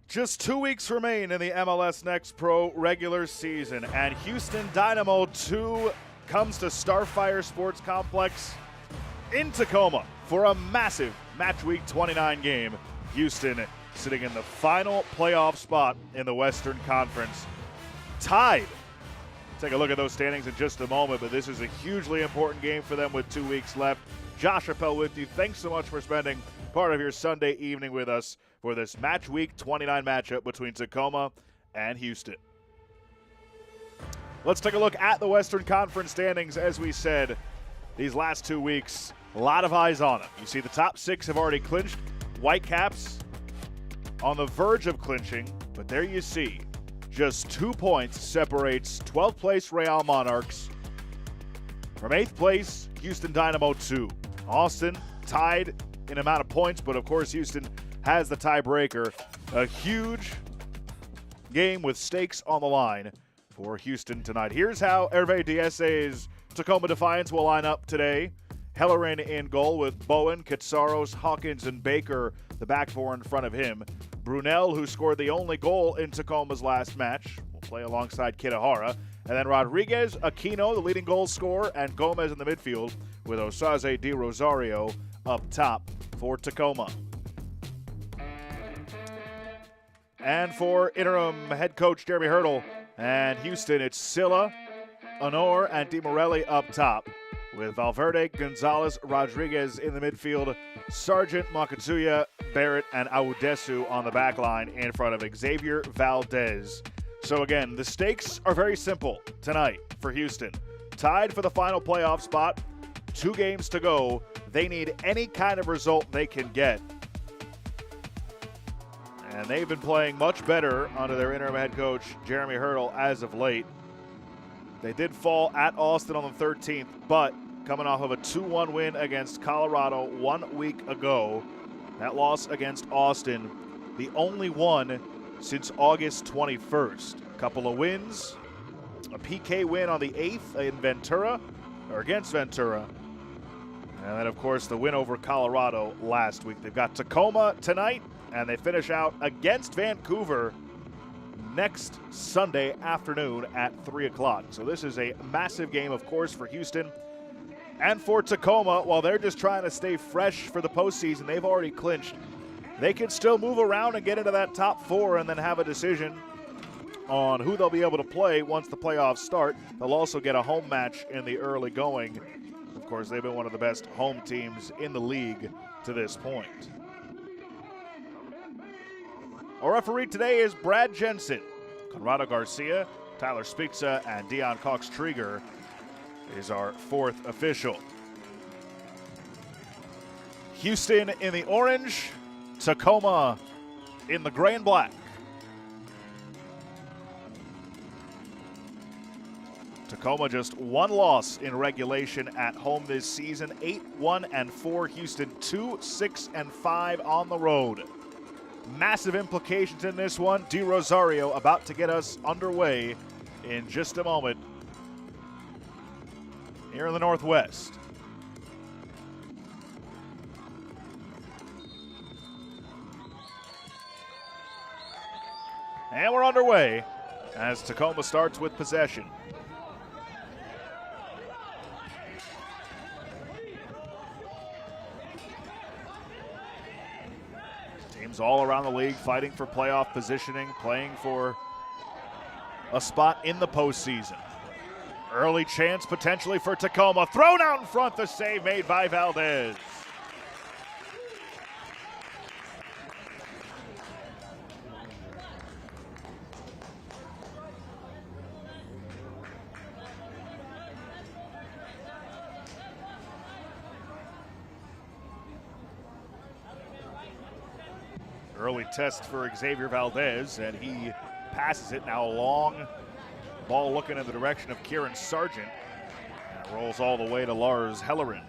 Just 2 weeks remain in the MLS Next Pro regular season, and Houston Dynamo 2 comes to Starfire Sports Complex in Tacoma for a massive Match Week 29 game. Houston sitting in the final playoff spot in the Western Conference, tied. Take a look at those standings in just a moment, but this is a hugely important game for them with 2 weeks left. Josh Appel with you. Thanks so much for spending part of your Sunday evening with us for this Match Week 29 matchup between Tacoma and Houston. Let's take a look at the Western Conference standings. As we said, these last 2 weeks, a lot of eyes on them. You see the top 6 have already clinched. Whitecaps on the verge of clinching, but there you see, just 2 points separates 12th place Real Monarchs from 8th place Houston Dynamo 2. Austin tied in amount of points, but of course Houston has the tiebreaker. A huge game with stakes on the line for Houston tonight. Here's how Hervé Diaz's Tacoma Defiance will line up today. Hellerin in goal with Bowen, Katsaros, Hawkins, and Baker, the back four in front of him. Brunel, who scored the only goal in Tacoma's last match, will play alongside Kitahara. And then Rodriguez, Aquino, the leading goal scorer, and Gomez in the midfield with Osaze Di Rosario up top for Tacoma. And for interim head coach Jeremy Hurdle and Houston, it's Silla, Honor, and Di Morelli up top, with Valverde, Gonzalez, Rodriguez in the midfield, Sargent, Makatsuya, Barrett, and Audesu on the back line in front of Xavier Valdez. So again, the stakes are very simple tonight for Houston. Tied for the final playoff spot, 2 games to go. They need any kind of result they can get. And they've been playing much better under their interim head coach, Jeremy Hurdle, as of late. They did fall at Austin on the 13th, but coming off of a 2-1 win against Colorado 1 week ago. That loss against Austin, the only one since August 21st. A couple of wins, a PK win on the 8th in Ventura, or against Ventura. And then, of course, the win over Colorado last week. They've got Tacoma tonight, and they finish out against Vancouver next Sunday afternoon at 3 o'clock. So this is a massive game, of course, for Houston. And for Tacoma, while they're just trying to stay fresh for the postseason, they've already clinched. They can still move around and get into that top 4 and then have a decision on who they'll be able to play once the playoffs start. They'll also get a home match in the early going. Of course, they've been one of the best home teams in the league to this point. Our referee today is Brad Jensen. Conrado Garcia, Tyler Spizza, and Dion Cox-Trieger is our 4th official. Houston in the orange, Tacoma in the gray and black. Tacoma just 1 loss in regulation at home this season, 8-1-4. Houston 2-6-5 on the road. Massive implications in this one. Di Rosario about to get us underway in just a moment here in the Northwest. And we're underway as Tacoma starts with possession. Teams all around the league fighting for playoff positioning, playing for a spot in the postseason. Early chance potentially for Tacoma. Thrown out in front, the save made by Valdez. Early test for Xavier Valdez, and he passes it. Now a long ball looking in the direction of Kieran Sargent. And it rolls all the way to Lars Hellerin.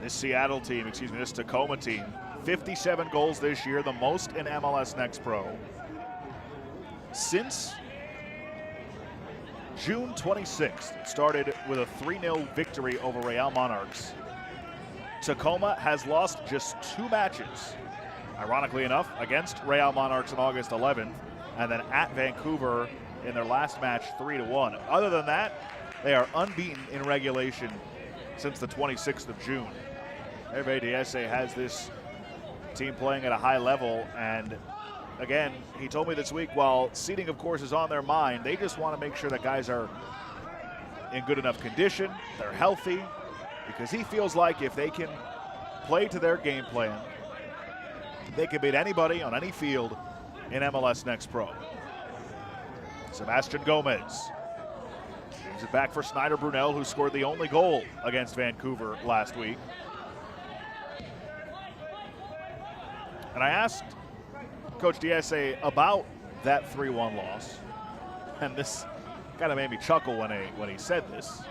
This Seattle team, excuse me, this Tacoma team, 57 goals this year, the most in MLS Next Pro. Since June 26th, it started with a 3-0 victory over Real Monarchs. Tacoma has lost just 2 matches, ironically enough, against Real Monarchs on August 11th, and then at Vancouver in their last match 3-1. Other than that, they are unbeaten in regulation since the 26th of June. Hervé Diesse has this team playing at a high level, and again, he told me this week, while seeding of course is on their mind, they just want to make sure that guys are in good enough condition, they're healthy, because he feels like if they can play to their game plan, they can beat anybody on any field in MLS Next Pro. Sebastian Gomez gives it back for Snyder Brunel, who scored the only goal against Vancouver last week. And I asked Coach Diesse about that 3-1 loss, and this kind of made me chuckle when he said this,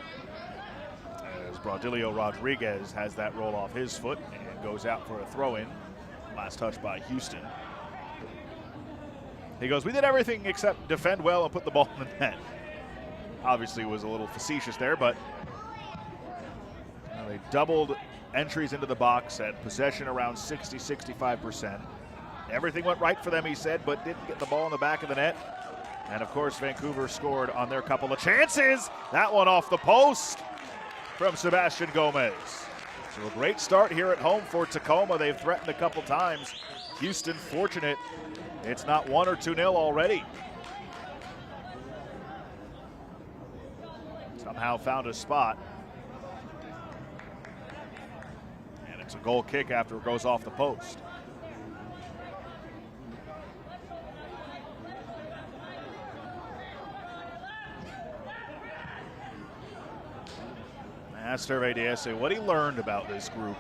as Braudilio Rodriguez has that roll off his foot and goes out for a throw-in. Last touch by Houston. He goes, "We did everything except defend well and put the ball in the net." Obviously was a little facetious there, but they doubled entries into the box, at possession around 60-65%. Everything went right for them, he said, but didn't get the ball in the back of the net. And of course, Vancouver scored on their couple of chances. That one off the post from Sebastian Gomez. So a great start here at home for Tacoma. They've threatened a couple times. Houston fortunate it's not 1 or 2-0 already. Somehow found a spot. And it's a goal kick after it goes off the post. I asked Hervé Diesse what he learned about this group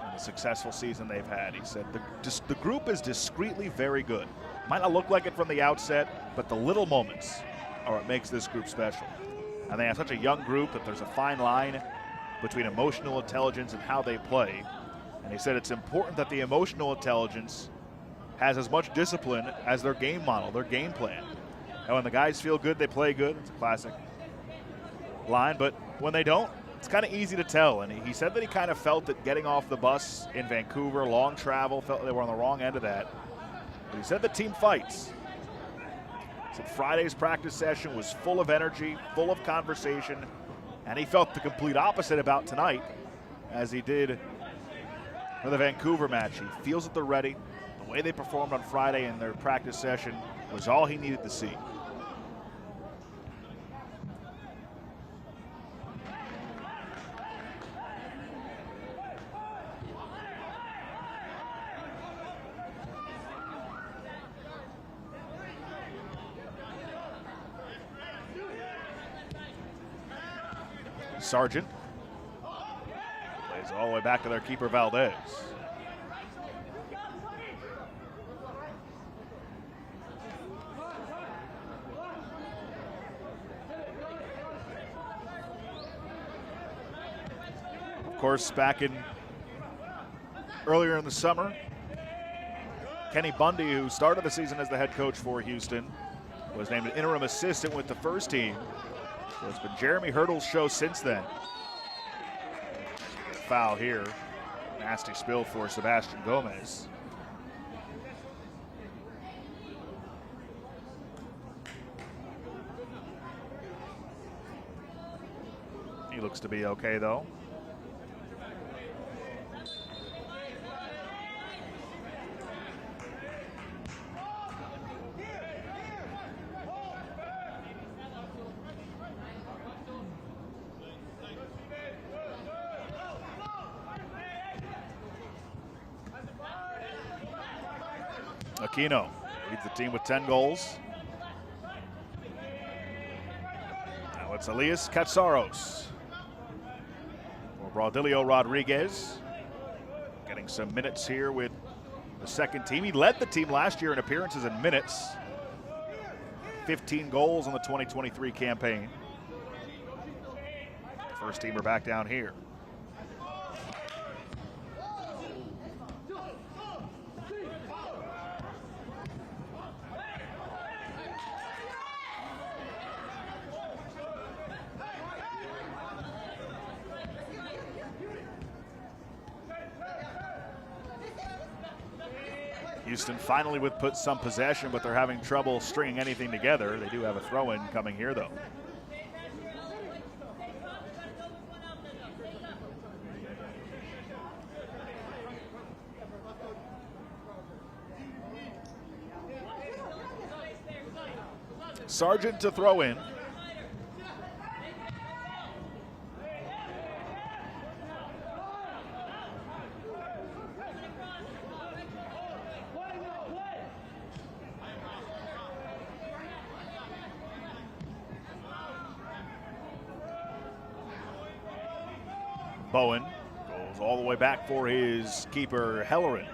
and the successful season they've had. He said the group is discreetly very good. Might not look like it from the outset, but the little moments are what makes this group special. And they have such a young group that there's a fine line between emotional intelligence and how they play. And he said it's important that the emotional intelligence has as much discipline as their game model, their game plan. And when the guys feel good, they play good. It's a classic line, but when they don't, it's kind of easy to tell. And he said that he kind of felt that getting off the bus in Vancouver, long travel, felt they were on the wrong end of that. But he said the team fights. He said Friday's practice session was full of energy, full of conversation, and he felt the complete opposite about tonight as he did for the Vancouver match. He feels that they're ready. The way they performed on Friday in their practice session was all he needed to see. Sargent plays all the way back to their keeper, Valdez. Of course, back earlier in the summer, Kenny Bundy, who started the season as the head coach for Houston, was named an interim assistant with the first team. So it's been Jeremy Hurdle's show since then. Foul here. Nasty spill for Sebastian Gomez. He looks to be okay, though. Aquino leads the team with 10 goals. Now it's Elias Katsaros for Braudilio Rodriguez, getting some minutes here with the second team. He led the team last year in appearances and minutes. 15 goals in the 2023 campaign. First teamer back down here. Houston finally with some possession, but they're having trouble stringing anything together. They do have a throw-in coming here, though. Sargent to throw in. Bowen goes all the way back for his keeper, Hellerin.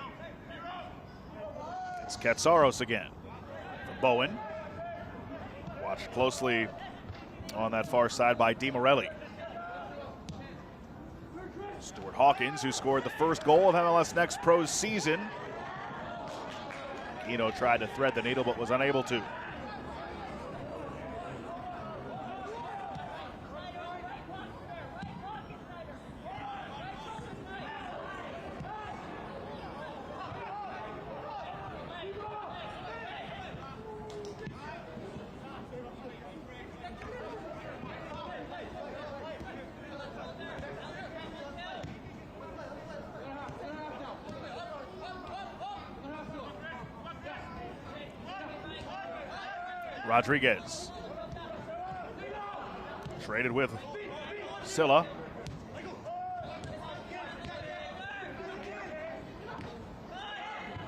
It's Katsaros again. For Bowen. Watched closely on that far side by DiMorelli. Stuart Hawkins, who scored the first goal of MLS Next Pro's season. Eno tried to thread the needle but was unable to. Rodriguez. Traded with Silla.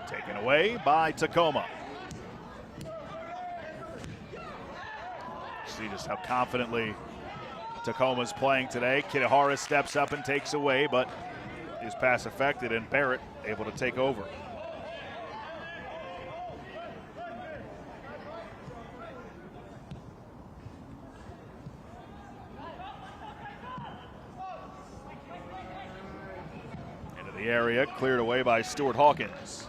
Taken away by Tacoma. See just how confidently Tacoma's playing today. Kitahara steps up and takes away, but his pass affected, and Barrett able to take over. The area cleared away by Stuart Hawkins.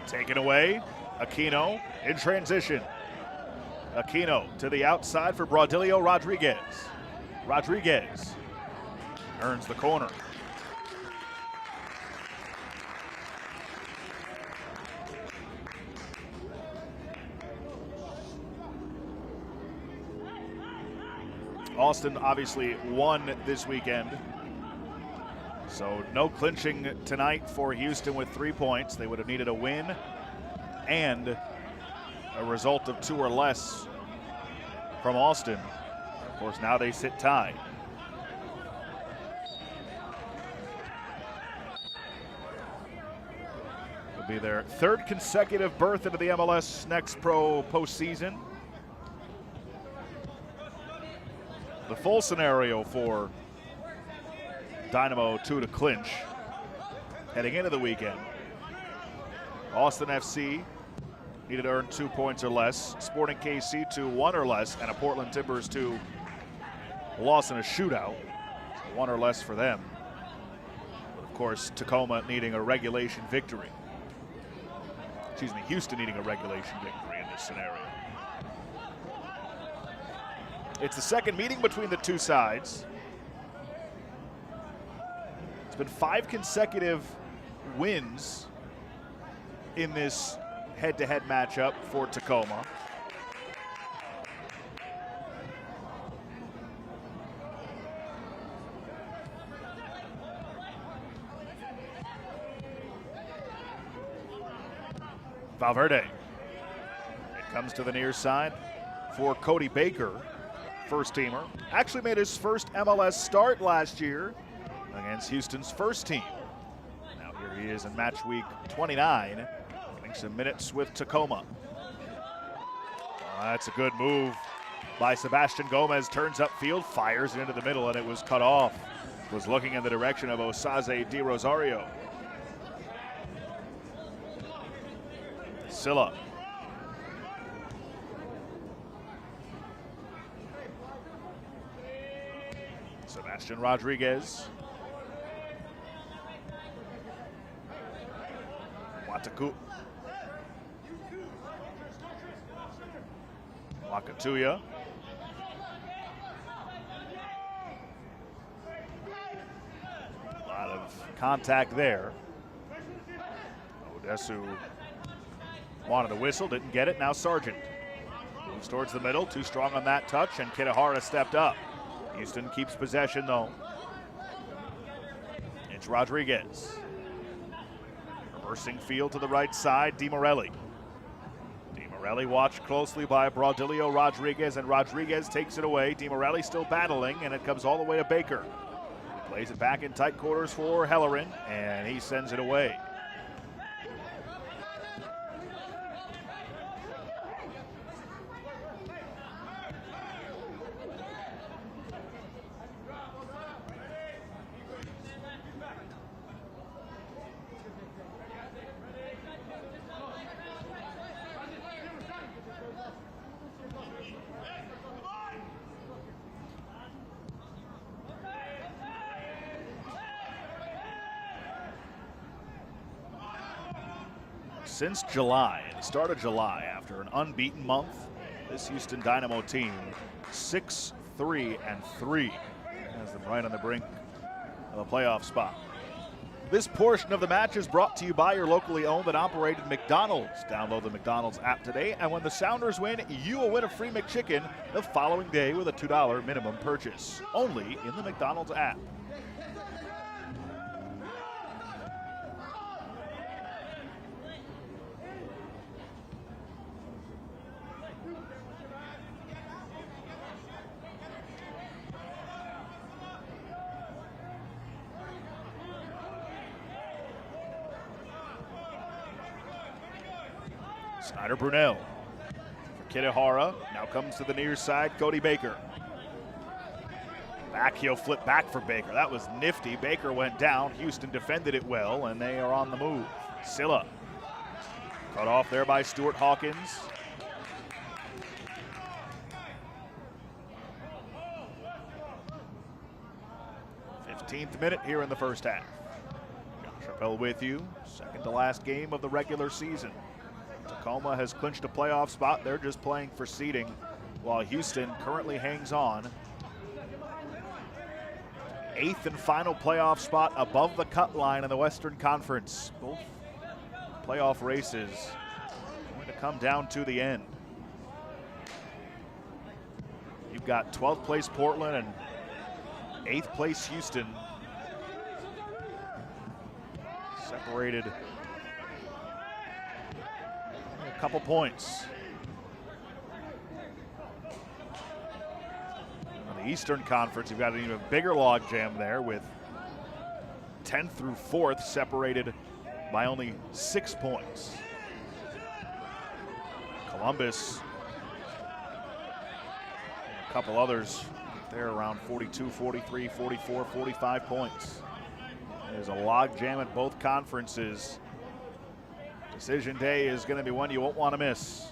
Taken away, Aquino in transition. Aquino to the outside for Braudilio Rodriguez. Rodriguez earns the corner. Austin obviously won this weekend. So no clinching tonight for Houston with 3 points. They would have needed a win and a result of 2 or less from Austin. Of course, now they sit tied. It'll be their 3rd consecutive berth into the MLS Next Pro postseason. The full scenario for Dynamo 2 to clinch heading into the weekend. Austin FC needed to earn 2 points or less. Sporting KC to 1 or less, and a Portland Timbers to loss in a shootout. 1 or less for them. But of course, Tacoma needing a regulation victory. Excuse me, Houston needing a regulation victory in this scenario. It's the second meeting between the two sides. It's been 5 consecutive wins in this head-to-head matchup for Tacoma. Valverde. It comes to the near side for Cody Baker, first teamer. Actually made his first MLS start last year against Houston's first team. Now here he is in match week 29, getting some minutes with Tacoma. That's a good move by Sebastian Gomez. Turns upfield, fires it into the middle, and it was cut off. Was looking in the direction of Osaze Di Rosario. Silla. Ashton Rodriguez. Wakatuya. A lot of contact there. Odesu wanted a whistle, didn't get it. Now Sargent moves towards the middle, too strong on that touch, and Kitahara stepped up. Houston keeps possession though. It's Rodriguez. Reversing field to the right side, DiMorelli. DiMorelli watched closely by Braudilio Rodriguez, and Rodriguez takes it away. DiMorelli still battling, and it comes all the way to Baker. He plays it back in tight quarters for Hellerin, and he sends it away. Since July, the start of July, after an unbeaten month, this Houston Dynamo team 6-3-3 has them right on the brink of a playoff spot. This portion of the match is brought to you by your locally owned and operated McDonald's. Download the McDonald's app today, and when the Sounders win, you will win a free McChicken the following day with a $2 minimum purchase. Only in the McDonald's app. Snyder Brunel for Kitahara. Now comes to the near side, Cody Baker. Back heel flip back for Baker. That was nifty. Baker went down. Houston defended it well, and they are on the move. Silla cut off there by Stuart Hawkins. th minute here in the first half. Josh Appel with you. Second to last game of the regular season. Tacoma has clinched a playoff spot. They're just playing for seeding, while Houston currently hangs on. 8th and final playoff spot above the cut line in the Western Conference. Both playoff races going to come down to the end. You've got 12th place Portland and 8th place Houston separated a couple points. On the Eastern Conference, you've got an even bigger logjam there with 10th through 4th separated by only 6 points. Columbus, a couple others, they're around 42, 43, 44, 45 points. There's a logjam at both conferences. Decision day is going to be one you won't want to miss.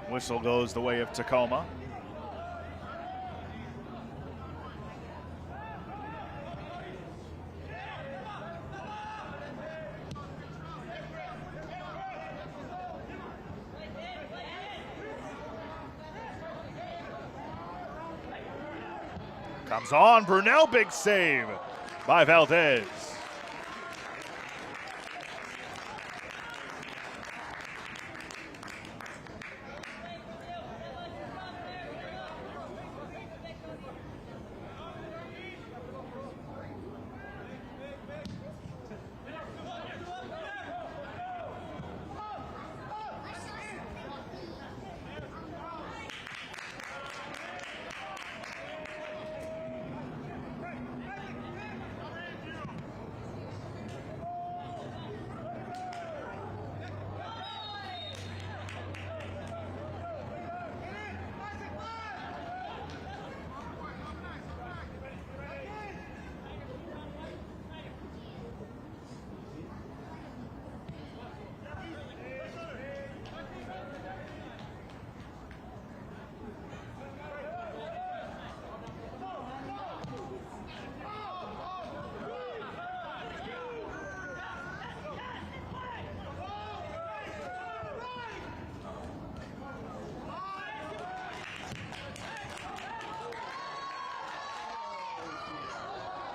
Whistle goes the way of Tacoma. Comes on, Brunel, big save by Valdez.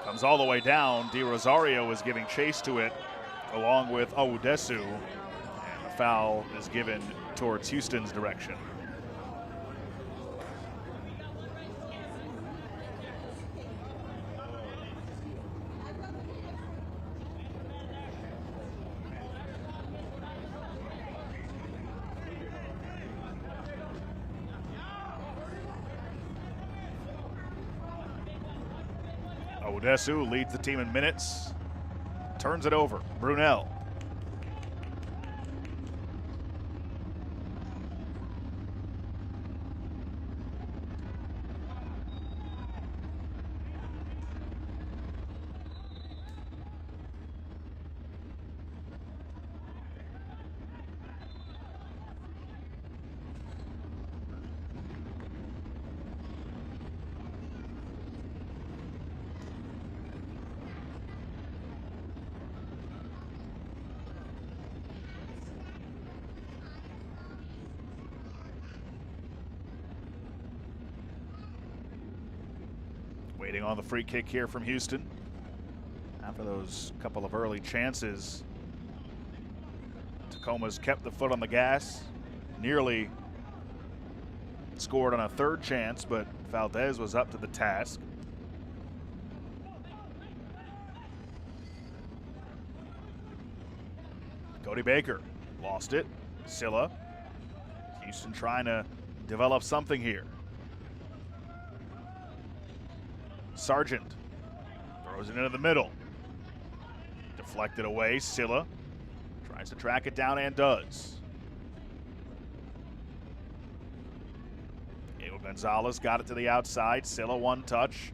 Comes all the way down. Di Rosario is giving chase to it along with Oudesu. And the foul is given towards Houston's direction. Oudesu leads the team in minutes, turns it over. Brunel. Waiting on the free kick here from Houston. After those couple of early chances, Tacoma's kept the foot on the gas. Nearly scored on a third chance, but Valdez was up to the task. Cody Baker lost it. Silla. Houston trying to develop something here. Sargent throws it into the middle. Deflected away. Silla tries to track it down and does. Diego Gonzalez got it to the outside. Silla one touch.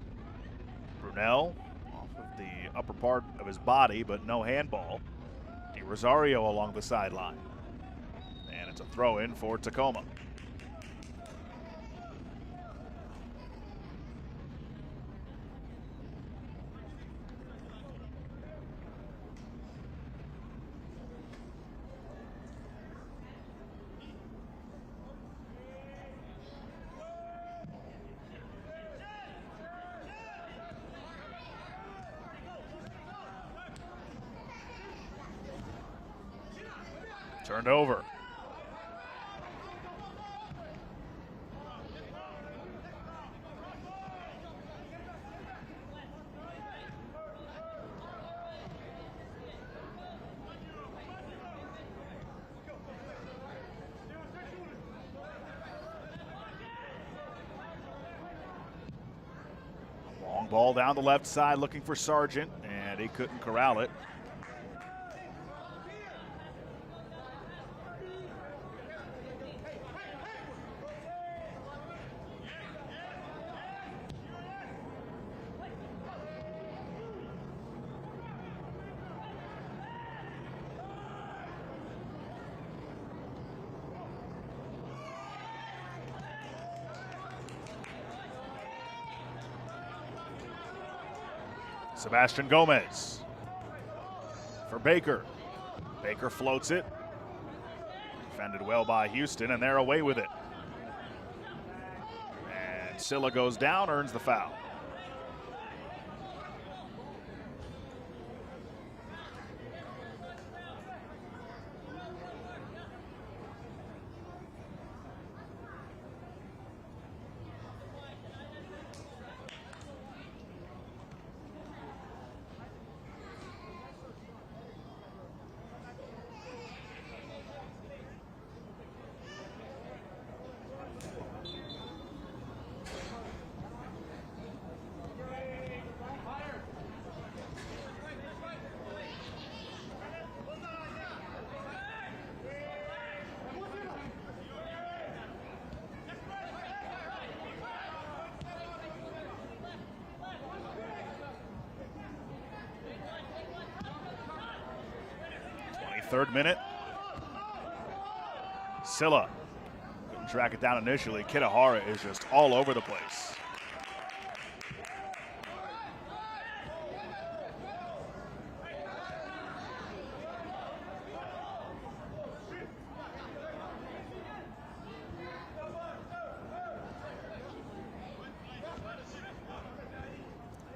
Brunel off of the upper part of his body, but no handball. Di Rosario along the sideline. And it's a throw in for Tacoma. Turned over. Long ball down the left side looking for Sargent, and he couldn't corral it. Sebastian Gomez for Baker. Baker floats it. Defended well by Houston, and they're away with it. And Silla goes down, earns the foul. 3rd minute. Silla couldn't track it down initially. Kitahara is just all over the place.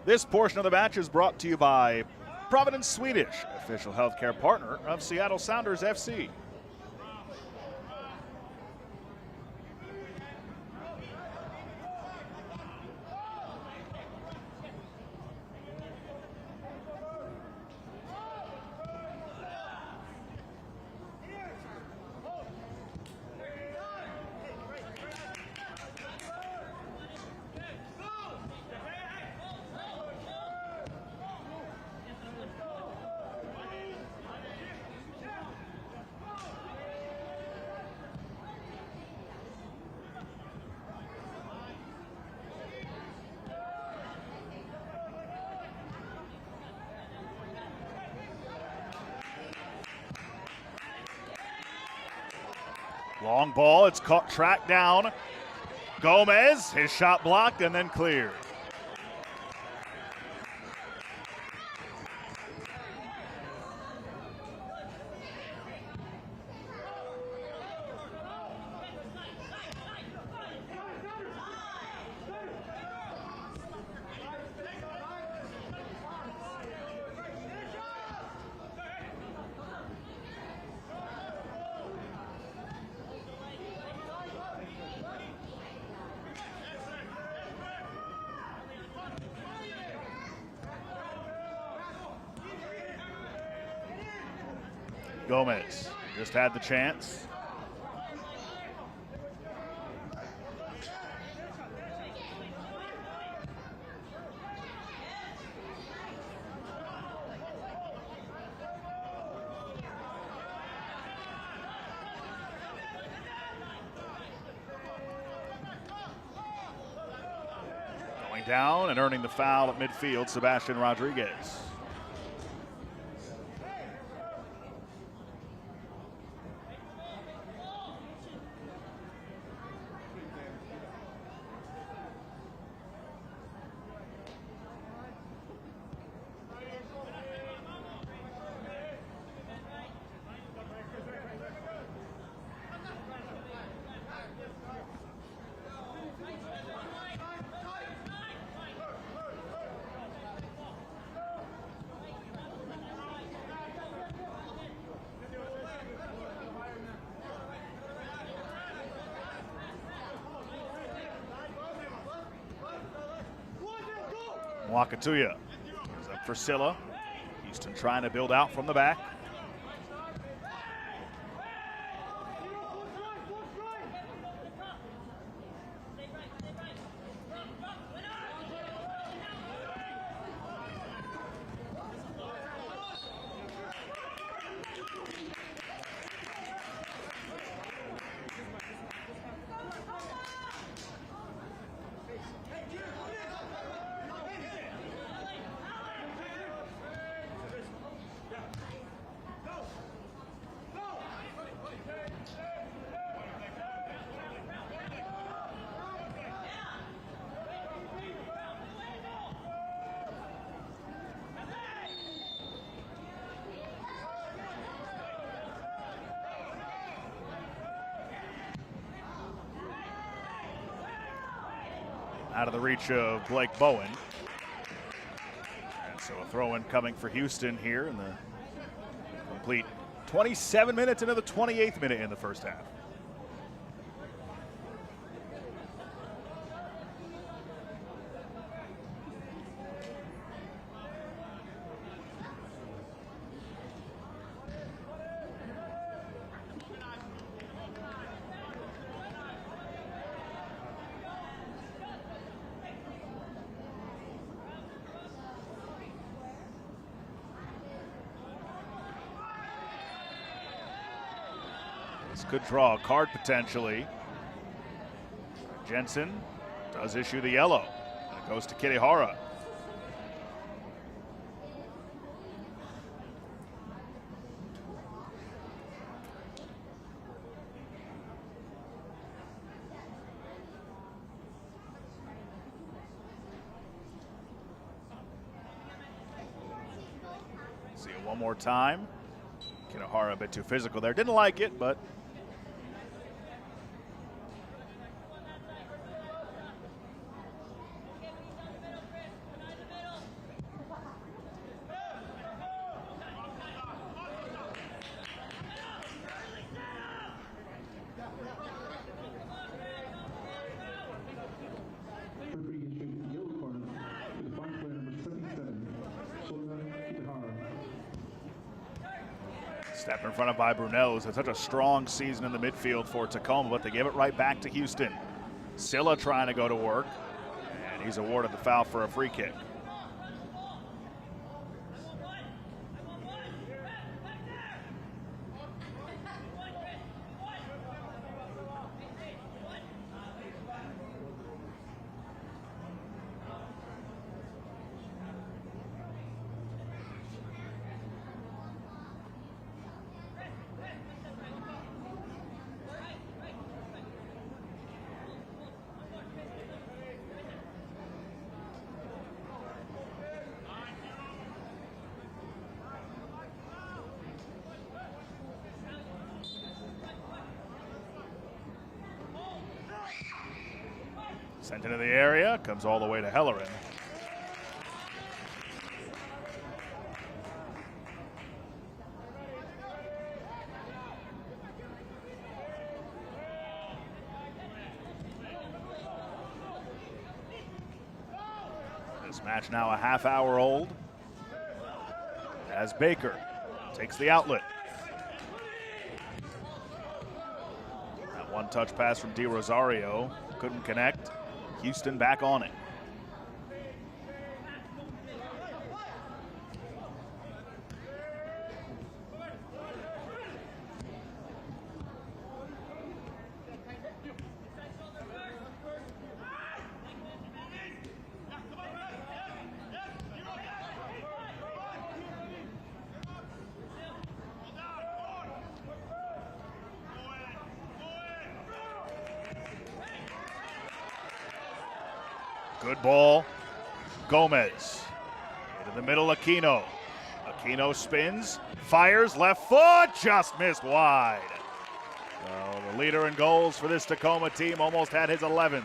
This portion of the match is brought to you by Providence Swedish, official healthcare partner of Seattle Sounders FC. Long ball, it's caught, tracked down. Gomez, his shot blocked and then cleared. Gomez just had the chance. Going down and earning the foul at midfield, Sebastian Rodriguez. Wakatuya is up for Silla. Houston trying to build out from the back. Out of the reach of Blake Bowen. And so a throw-in coming for Houston here in the complete 27 minutes into the 28th minute in the first half. Could draw a card potentially. Jensen does issue the yellow. It goes to Kitahara. See it one more time. Kinohara a bit too physical there. Didn't like it, but step in front of by Brunel, who's had such a strong season in the midfield for Tacoma, but they give it right back to Houston. Silla trying to go to work, and he's awarded the foul for a free kick. Sent into the area, comes all the way to Hellerin. This match now a half hour old, as Baker takes the outlet. That one-touch pass from Di Rosario couldn't connect. Houston back on it. Good ball. Gomez. Into the middle, Aquino. Aquino spins, fires, left foot, just missed wide. So the leader in goals for this Tacoma team almost had his 11th.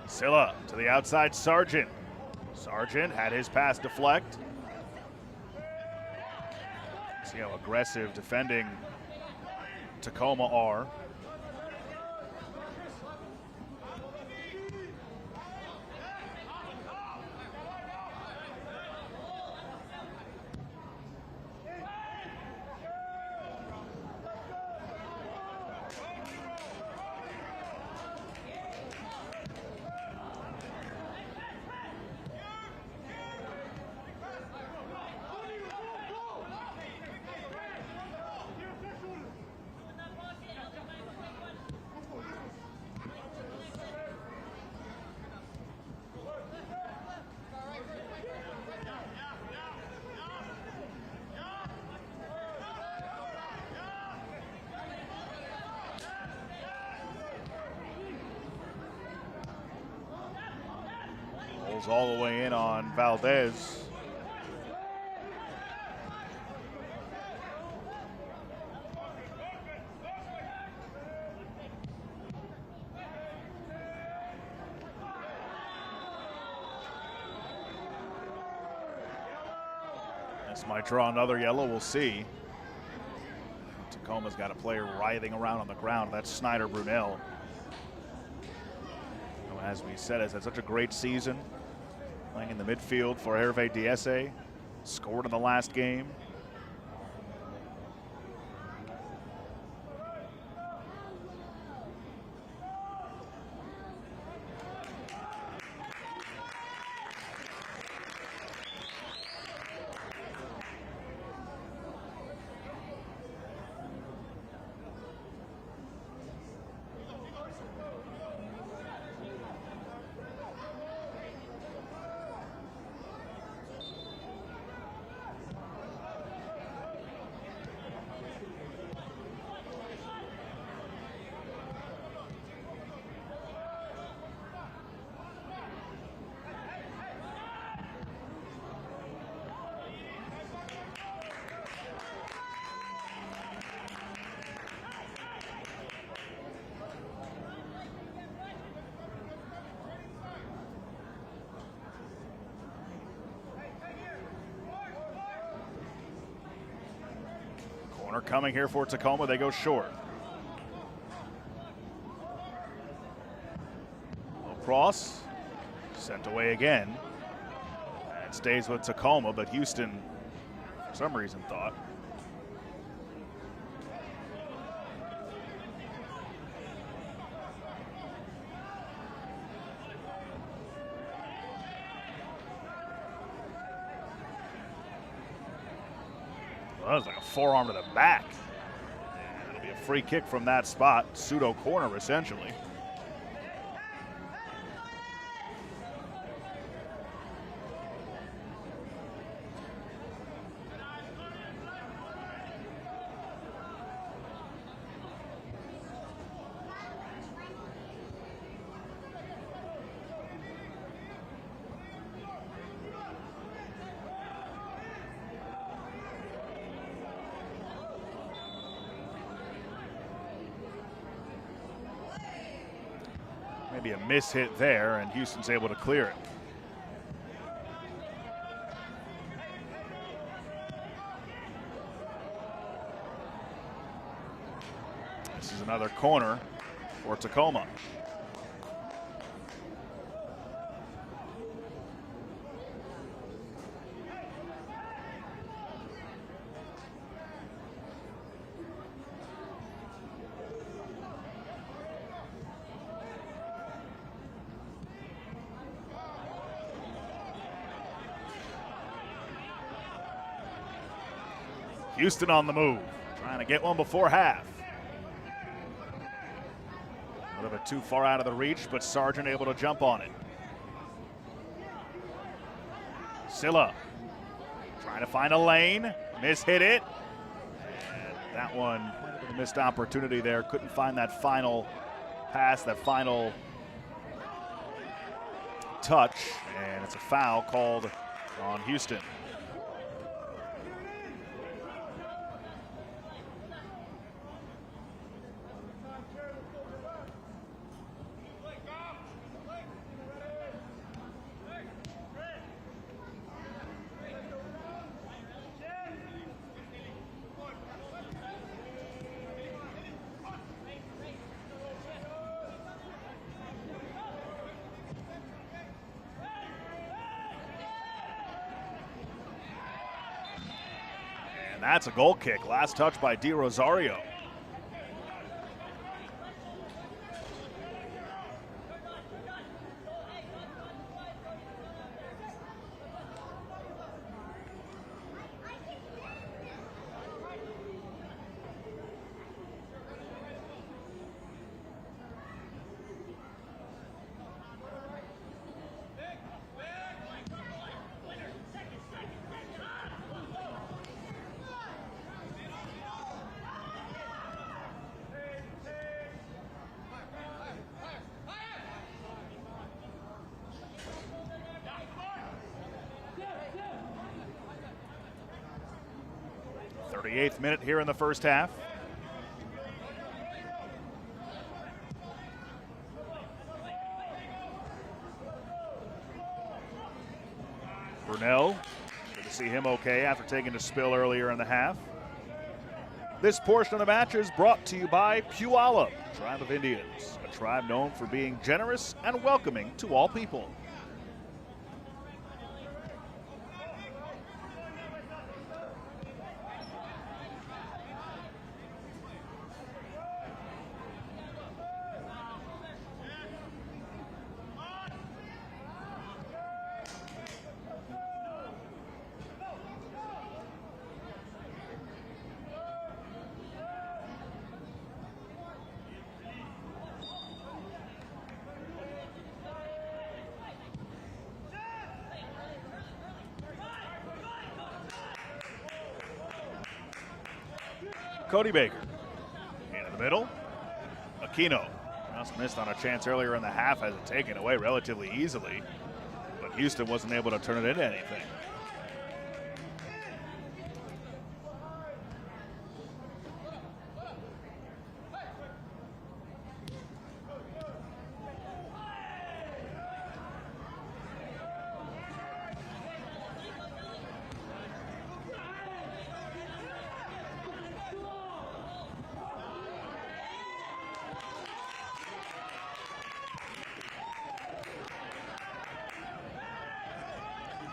Silla to the outside, Sargent. Sargent had his pass deflect. See how aggressive defending Tacoma are. Rolls all the way in on Valdez. This might draw another yellow, we'll see. Tacoma's got a player writhing around on the ground. That's Snyder Brunel. As we said, has had such a great season. Playing in the midfield for Hervé Diese. Scored in the last game. Corner coming here for Tacoma. They go short. Low cross. Sent away again. And stays with Tacoma, but Houston, for some reason, thought. Well, that was like a forearm to the back. And it'll be a free kick from that spot. Pseudo corner, essentially. Maybe a mishit there, and Houston's able to clear it. This is another corner for Tacoma. Houston on the move, trying to get one before half. A little bit too far out of the reach, but Sargent able to jump on it. Silla trying to find a lane, mishit it. And that one, a missed opportunity there. Couldn't find that final pass, that final touch, and it's a foul called on Houston. That's a goal kick. Last touch by Di Rosario. The 8th minute here in the first half. Brunel, good to see him okay after taking a spill earlier in the half. This portion of the match is brought to you by Puyallup, Tribe of Indians, a tribe known for being generous and welcoming to all people. Cody Baker into the middle. Aquino just missed on a chance earlier in the half, has it taken away relatively easily, but Houston wasn't able to turn it into anything.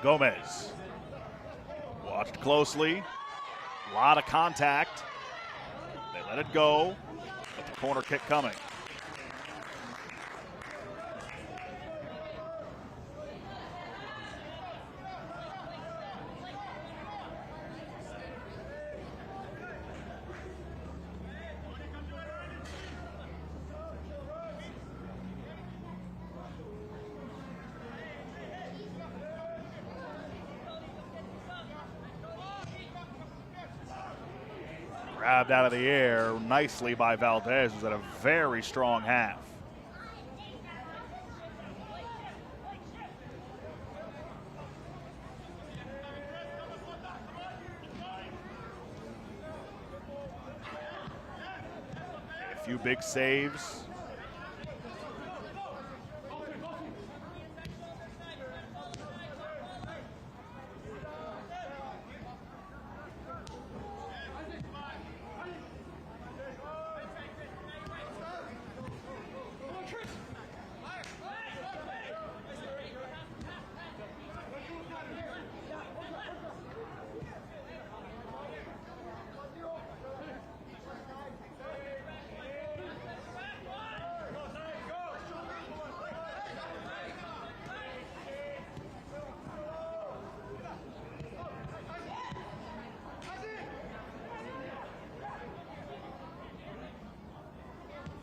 Gomez. Watched closely. A lot of contact. They let it go, but the corner kick coming. Grabbed out of the air nicely by Valdez, who's had a very strong half. A few big saves.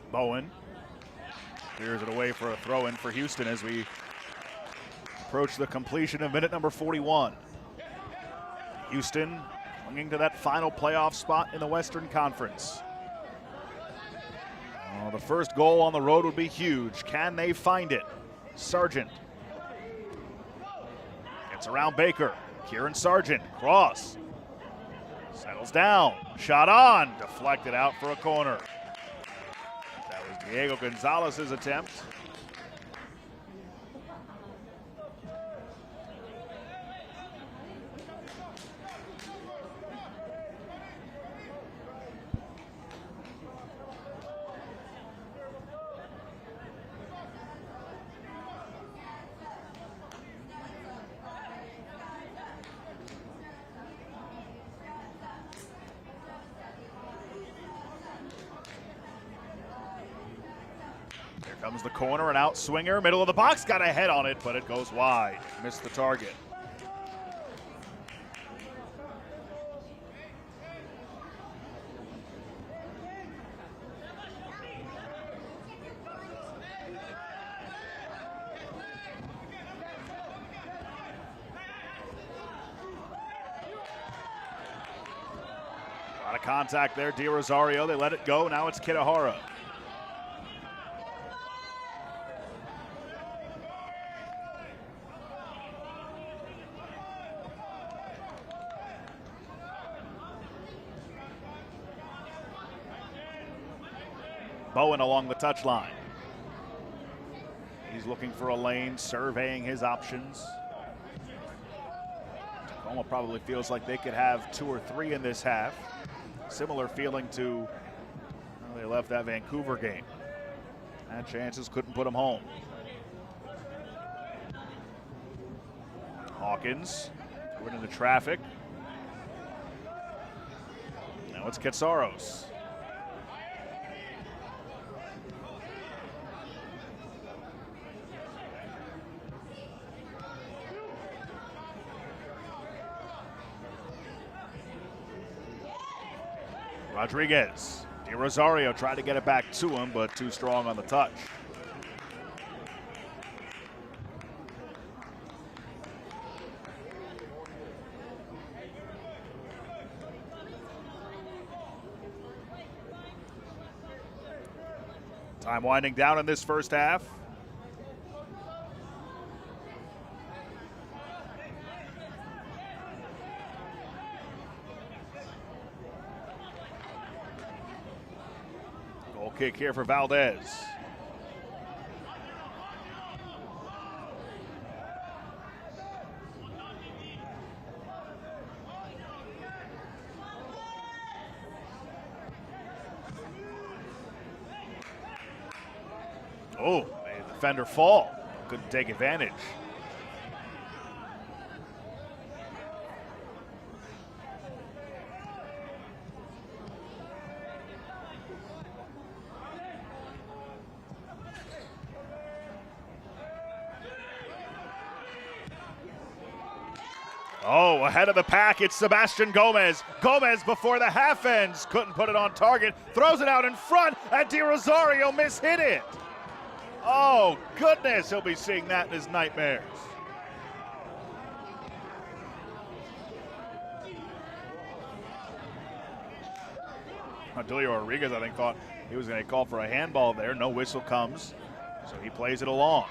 Bowen clears it away for a throw-in for Houston as we approach the completion of minute number 41. Houston clinging to that final playoff spot in the Western Conference. Oh, the first goal on the road would be huge. Can they find it? Sargent gets around Baker. Kieran Sargent, cross. Settles down, shot on, deflected out for a corner. Diego Gonzalez's attempt. Comes the corner, an out swinger, middle of the box, got a head on it, but it goes wide. Missed the target. A lot of contact there, Di Rosario. They let it go. Now it's Kitahara. Bowen along the touchline. He's looking for a lane, surveying his options. Tacoma probably feels like they could have 2 or 3 in this half. Similar feeling to when they left that Vancouver game. Had chances, couldn't put them home. Hawkins went into traffic. Now it's Katsaros. Rodriguez. Di Rosario tried to get it back to him, but too strong on the touch. Time winding down in this first half. Goal kick here for Valdez. Oh, made the defender fall. Couldn't take advantage. Oh, ahead of the pack, it's Sebastian Gomez. Gomez before the half ends, couldn't put it on target, throws it out in front, and Di Rosario mishit it. Oh, goodness, he'll be seeing that in his nightmares. Julio Rodriguez, I think, thought he was going to call for a handball there. No whistle comes, so he plays it along.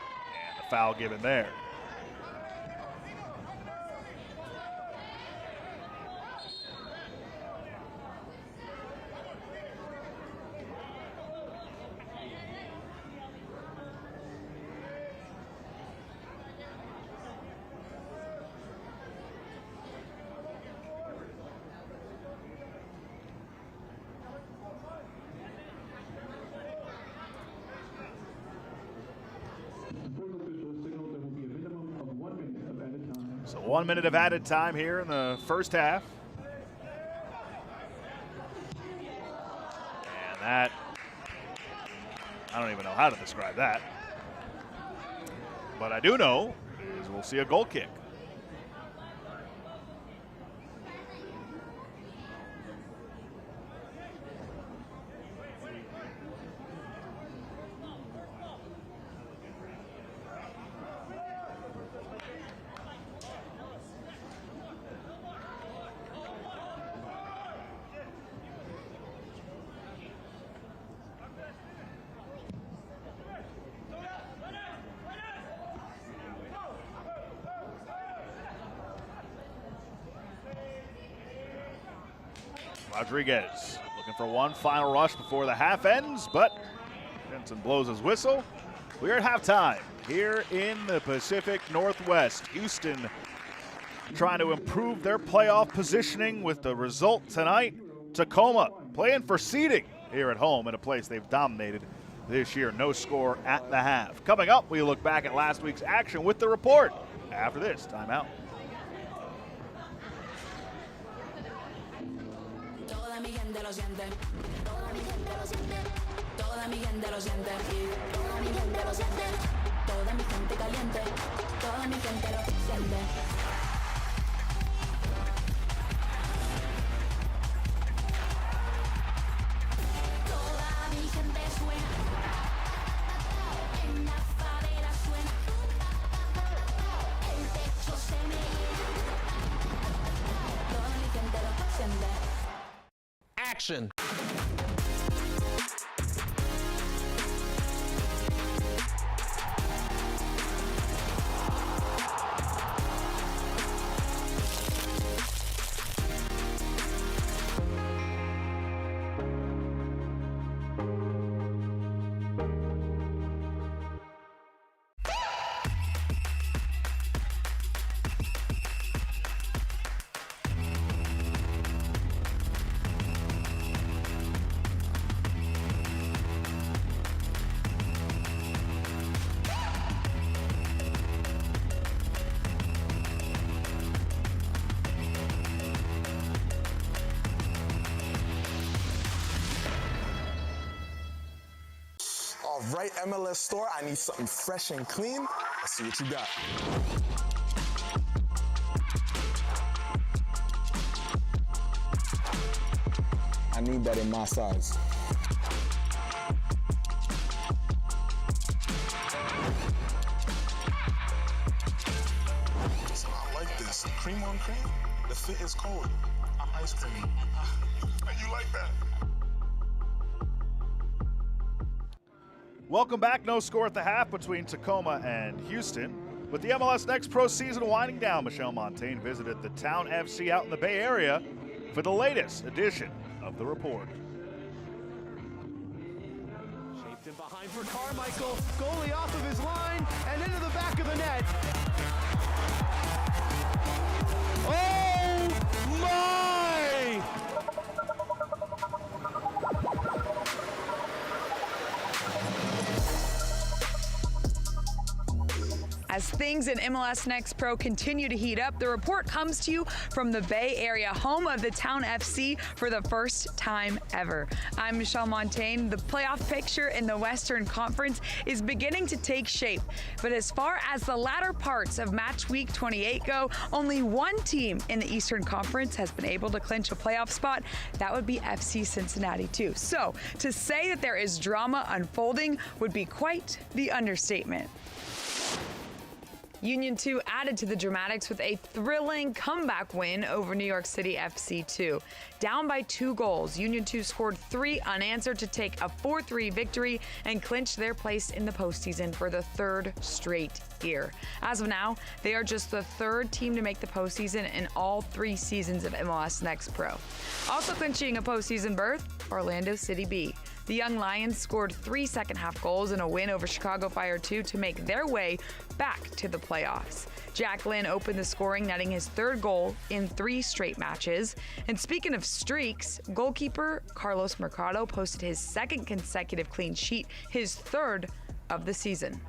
And the foul given there. So 1 minute of added time here in the first half. And that, I don't even know how to describe that. But I do know is we'll see a goal kick. Rodriguez looking for one final rush before the half ends, but Jensen blows his whistle. We're at halftime here in the Pacific Northwest. Houston trying to improve their playoff positioning with the result tonight. Tacoma playing for seeding here at home in a place they've dominated this year. No score at the half. Coming up, we look back at last week's action with the report after this timeout. Toda mi gente lo siente, toda mi gente lo siente, toda mi gente lo siente, toda mi gente lo siente, toda mi gente caliente, toda mi gente lo siente. Toda mi gente suena, en la favela suena, el techo se me llena, toda mi gente lo siente. Action. All right, MLS store, I need something fresh and clean. Let's see what you got. I need that in my size. So I like this. Cream on cream. The fit is cold. I'm ice cream. You like that? Welcome back. No score at the half between Tacoma and Houston. With the MLS Next Pro season winding down, Michelle Montaigne visited the Town FC out in the Bay Area for the latest edition of the report. Shaped in behind for Carmichael. Goalie off of his line and into the back of the net. Oh my! As things in MLS Next Pro continue to heat up, the report comes to you from the Bay Area, home of the Town FC for the first time ever. I'm Michelle Montaigne. The playoff picture in the Western Conference is beginning to take shape, but as far as the latter parts of match week 28 go, only one team in the Eastern Conference has been able to clinch a playoff spot. That would be FC Cincinnati too. So to say that there is drama unfolding would be quite the understatement. Union 2 added to the dramatics with a thrilling comeback win over New York City FC 2. Down by 2 goals, Union 2 scored 3 unanswered to take a 4-3 victory and clinch their place in the postseason for the 3rd straight year. As of now, they are just the 3rd team to make the postseason in all 3 seasons of MLS Next Pro. Also clinching a postseason berth, Orlando City B. The Young Lions scored 3 second-half goals in a win over Chicago Fire 2 to make their way back to the playoffs. Jack Lynn opened the scoring, netting his 3rd goal in 3 straight matches. And speaking of streaks, goalkeeper Carlos Mercado posted his 2nd consecutive clean sheet, his 3rd of the season.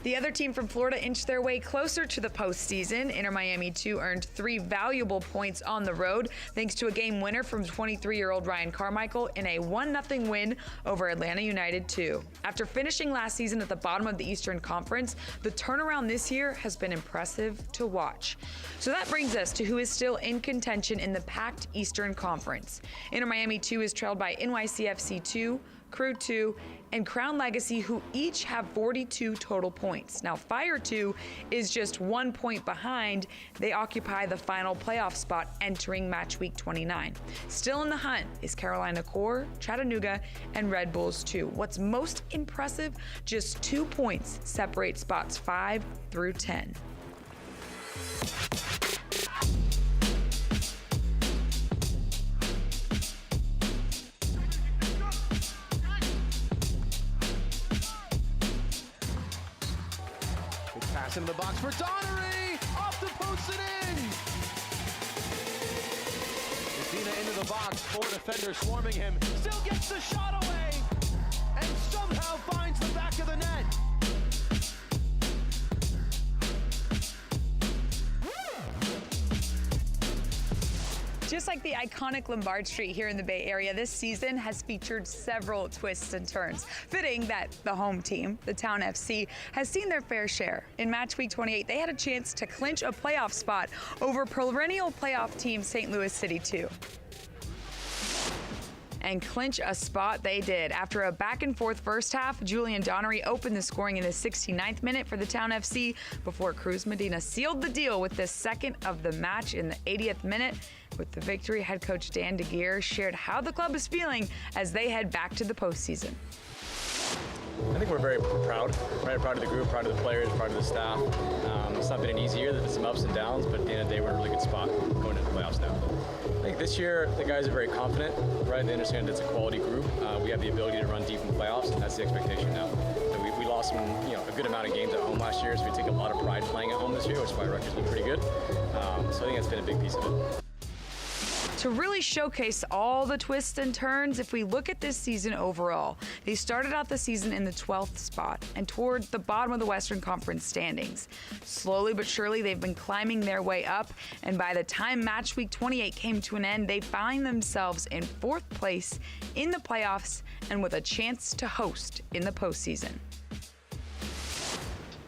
The other team from Florida inched their way closer to the postseason. Inter Miami 2 earned 3 valuable points on the road thanks to a game winner from 23-year-old Ryan Carmichael in a 1-0 win over Atlanta United 2. After finishing last season at the bottom of the Eastern Conference, the turnaround this year has been impressive to watch. So that brings us to who is still in contention in the packed Eastern Conference. Inter Miami 2 is trailed by NYCFC 2, Crew 2, and Crown Legacy, who each have 42 total points. Now, Fire 2 is just 1 point behind. They occupy the final playoff spot entering match week 29. Still in the hunt is Carolina Core, Chattanooga, and Red Bulls 2. What's most impressive, just 2 points separate spots 5 through 10. Pass into the box for Donnery, off the post and in. Medina into the box, 4 defenders swarming him, still gets the shot away, and somehow finds the back of the net. Just like the iconic Lombard Street here in the Bay Area, this season has featured several twists and turns. Fitting that the home team, the Town FC, has seen their fair share. In match week 28, they had a chance to clinch a playoff spot over perennial playoff team St. Louis City 2. And clinch a spot they did. After a back-and-forth first half, Julian Donnery opened the scoring in the 69th minute for the Town FC before Cruz Medina sealed the deal with the 2nd of the match in the 80th minute. With the victory, head coach Dan DeGeer shared how the club is feeling as they head back to the postseason. I think we're very proud, right? Proud of the group, proud of the players, proud of the staff. It's not been an easy year. There's been some ups and downs, but at the end of the day, we're in a really good spot going into the playoffs now. I think this year, the guys are very confident, right? They understand it's a quality group. We have the ability to run deep in the playoffs, and that's the expectation now. So we lost a good amount of games at home last year, so we take a lot of pride playing at home this year, which is why our record's been pretty good. So I think that's been a big piece of it. To really showcase all the twists and turns, if we look at this season overall, they started out the season in the 12th spot and toward the bottom of the Western Conference standings. Slowly but surely, they've been climbing their way up, and by the time match week 28 came to an end, they find themselves in 4th place in the playoffs and with a chance to host in the postseason.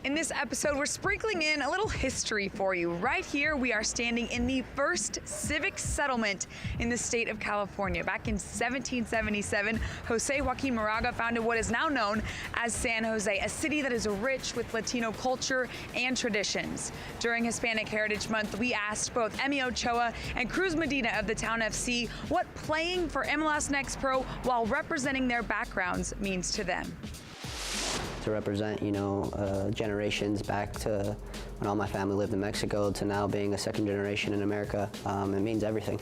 In this episode, we're sprinkling in a little history for you. Right here, we are standing in the first civic settlement in the state of California. Back in 1777, Jose Joaquin Moraga founded what is now known as San Jose, a city that is rich with Latino culture and traditions. During Hispanic Heritage Month, we asked both Emi Ochoa and Cruz Medina of the Town FC what playing for MLS Next Pro while representing their backgrounds means to them. To represent, generations back to when all my family lived in Mexico to now being a 2nd generation in America, it means everything.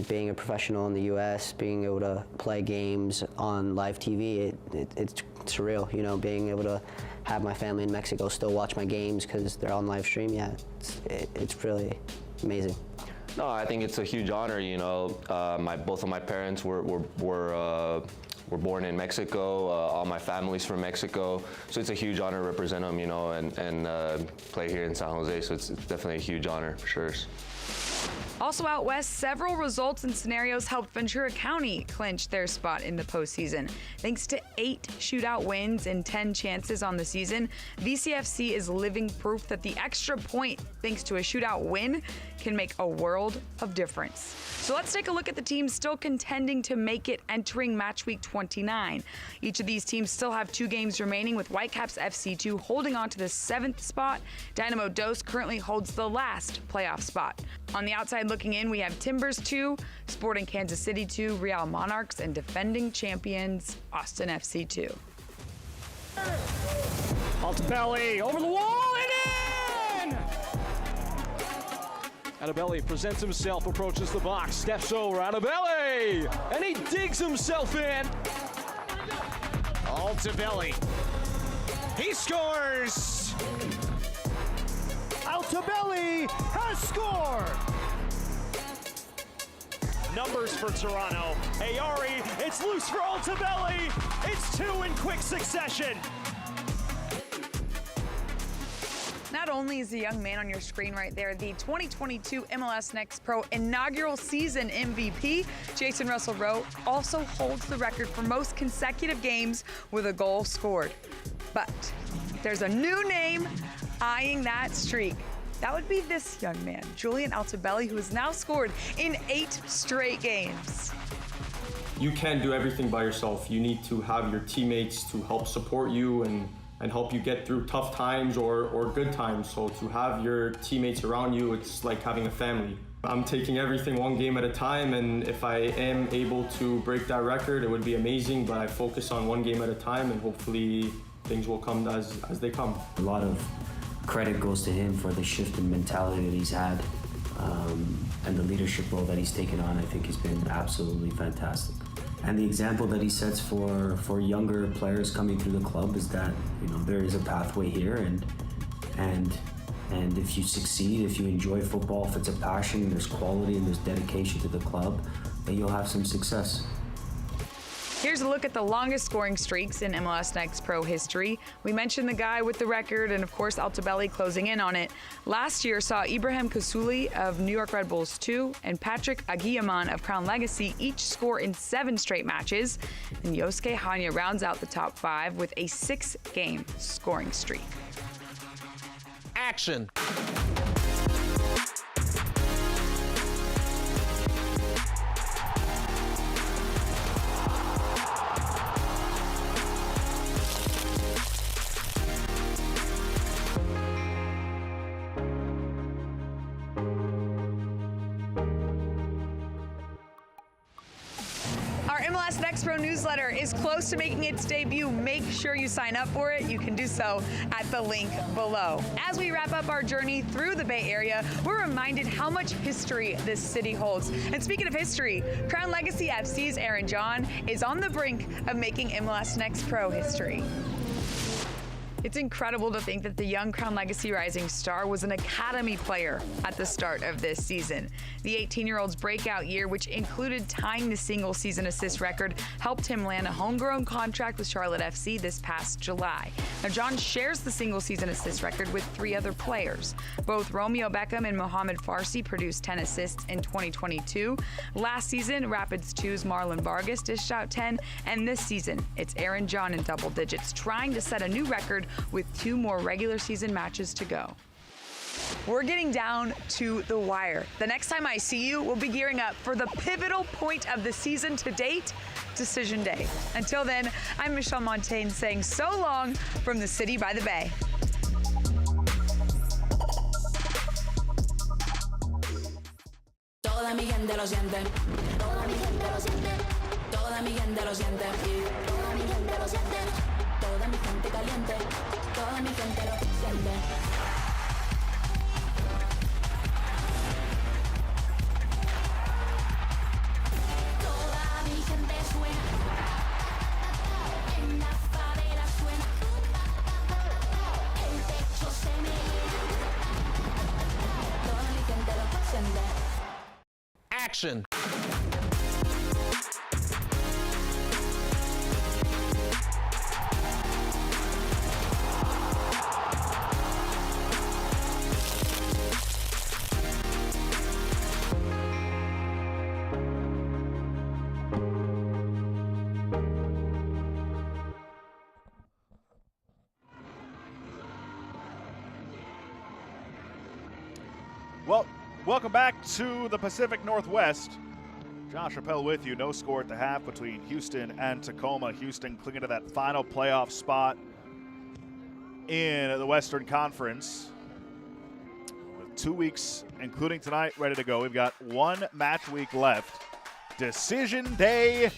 Being a professional in the U.S., being able to play games on live TV, it's surreal, being able to have my family in Mexico still watch my games because they're on live stream, it's really amazing. No, I think it's a huge honor, both of my parents were were born in Mexico. All my family's from Mexico, so it's a huge honor to represent them, you know, and play here in San Jose. So it's definitely a huge honor for sure. Also out west, several results and scenarios helped Ventura County clinch their spot in the postseason. Thanks to 8 shootout wins and 10 chances on the season, VCFC is living proof that the extra point, thanks to a shootout win, can make a world of difference. So let's take a look at the teams still contending to make it entering match week 29. Each of these teams still have 2 games remaining, with Whitecaps FC2 holding on to the 7th spot. Dynamo Dos currently holds the last playoff spot. On the outside looking in, we have Timbers 2, Sporting Kansas City 2, Real Monarchs, and defending champions Austin FC 2. Altobelli over the wall and in! Altobelli presents himself, approaches the box, steps over, Altobelli! And he digs himself in! Altobelli. He scores! Altobelli has scored! Numbers for Toronto. Ayari, it's loose for Altobelli! It's 2 in quick succession! Not only is the young man on your screen right there the 2022 MLS Next Pro inaugural season MVP, Jason Russell Rowe also holds the record for most consecutive games with a goal scored. But there's a new name eyeing that streak. That would be this young man, Julian Altobelli, who has now scored in 8 straight games. You can't do everything by yourself. You need to have your teammates to help support you and help you get through tough times or good times. So to have your teammates around you, it's like having a family. I'm taking everything one game at a time, and if I am able to break that record, it would be amazing, but I focus on one game at a time, and hopefully things will come as they come. A lot of credit goes to him for the shift in mentality that he's had, and the leadership role that he's taken on. I think has been absolutely fantastic. And the example that he sets for younger players coming through the club is that, you know, there is a pathway here, and if you succeed, if you enjoy football, if it's a passion, there's quality and there's dedication to the club, then you'll have some success. Here's a look at the longest scoring streaks in MLS Next Pro history. We mentioned the guy with the record, and of course Altobelli closing in on it. Last year saw Ibrahim Kasuli of New York Red Bulls 2 and Patrick Aguiaman of Crown Legacy each score in 7 straight matches. And Yosuke Hanya rounds out the top 5 with a 6-game scoring streak. Action. Our MLS Next Pro newsletter is close to making its debut. Make sure you sign up for it. You can do so at the link below. As we wrap up our journey through the Bay Area, we're reminded how much history this city holds. And speaking of history, Crown Legacy FC's Aaron John is on the brink of making MLS Next Pro history. It's incredible to think that the young Crown Legacy rising star was an academy player at the start of this season. The 18-year-old's breakout year, which included tying the single season assist record, helped him land a homegrown contract with Charlotte FC this past July. Now, John shares the single season assist record with 3 other players. Both Romeo Beckham and Mohamed Farsi produced 10 assists in 2022. Last season, Rapids 2's Marlon Vargas dished out 10, and this season, it's Aaron John in double digits, trying to set a new record with 2 more regular season matches to go. We're getting down to the wire. The next time I see you, we'll be gearing up for the pivotal point of the season to date, Decision Day. Until then, I'm Michelle Montaigne saying so long from the city by the bay. Toda mi gente lo siente. Toda mi gente lo siente. Toda mi gente lo siente. Toda mi gente lo siente. Toda mi gente caliente. Toda mi gente lo siente. Toda mi gente suena. En la favela suena. El techo se me llena. Toda mi gente lo siente. Action. Welcome back to the Pacific Northwest. Josh Appel with you. No score at the half between Houston and Tacoma. Houston clinging to that final playoff spot in the Western Conference. With 2 weeks, including tonight, ready to go. We've got one match week left. Decision day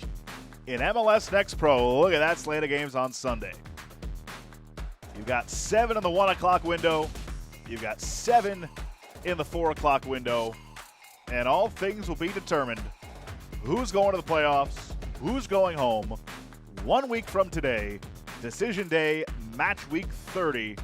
in MLS Next Pro. Look at that slate of games on Sunday. You've got 7 in the 1 o'clock window. You've got 7 in the 4 o'clock window. And all things will be determined. Who's going to the playoffs? Who's going home? 1 week from today, Decision Day, Match Week 30.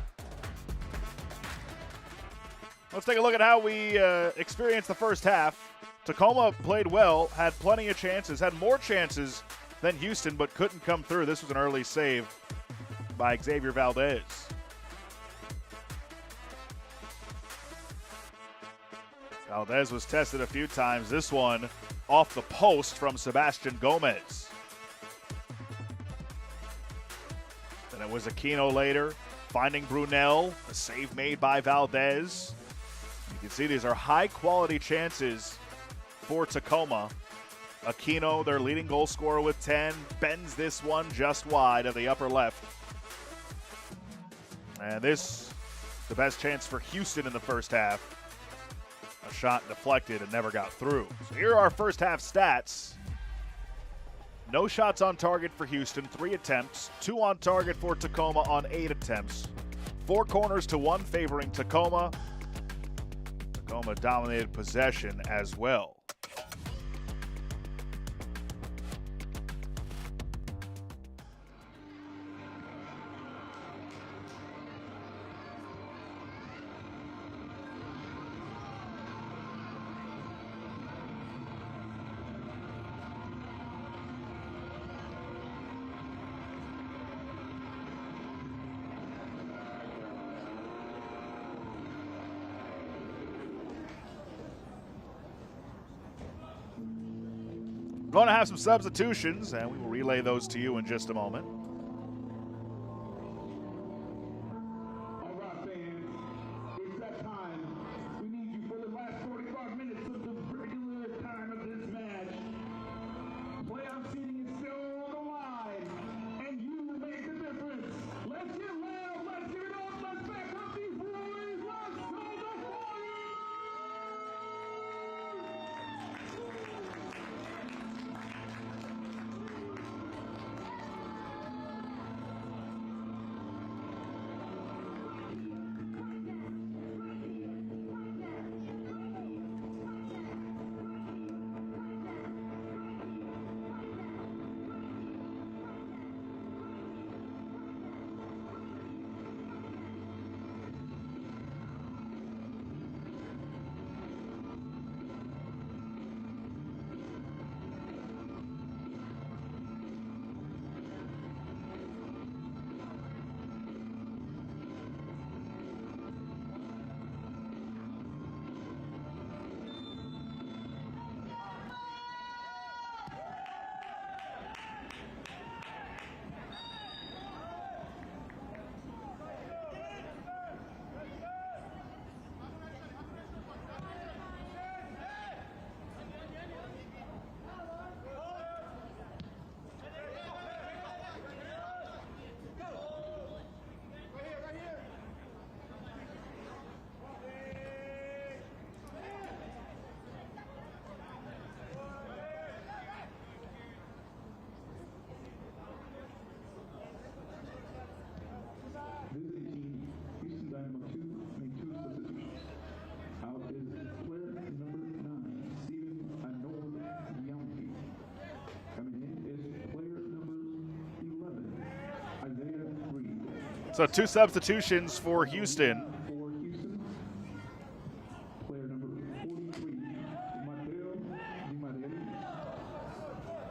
Let's take a look at how we experienced the first half. Tacoma played well, had plenty of chances, had more chances than Houston, but couldn't come through. This was an early save by Xavier Valdez. Valdez was tested a few times. This one off the post from Sebastian Gomez. Then it was Aquino later, finding Brunel. A save made by Valdez. You can see these are high-quality chances for Tacoma. Aquino, their leading goal scorer with 10, bends this one just wide of the upper left. And this, the best chance for Houston in the first half. A shot deflected and never got through. So here are our first half stats. No shots on target for Houston, 3 attempts. 2 on target for Tacoma on 8 attempts. 4 corners to 1 favoring Tacoma. Tacoma dominated possession as well. Going to have some substitutions, and we will relay those to you in just a moment. All right, fans, it's that time. We need you for the last 45 minutes of the regular time of this match. Playoff seeding is still on the line, and you make the difference. Let's get loud, let's give it up, let's back up these boys, let's go the Flyers! Visiting team, Houston Dynamo 2, made 2 substitutions. Out is player number 9, Steven Anor-Yaunki. Coming in is player number 11, Isaiah Reed. So 2 substitutions for Houston. For Houston, player number 43, Mateo Di Marelli.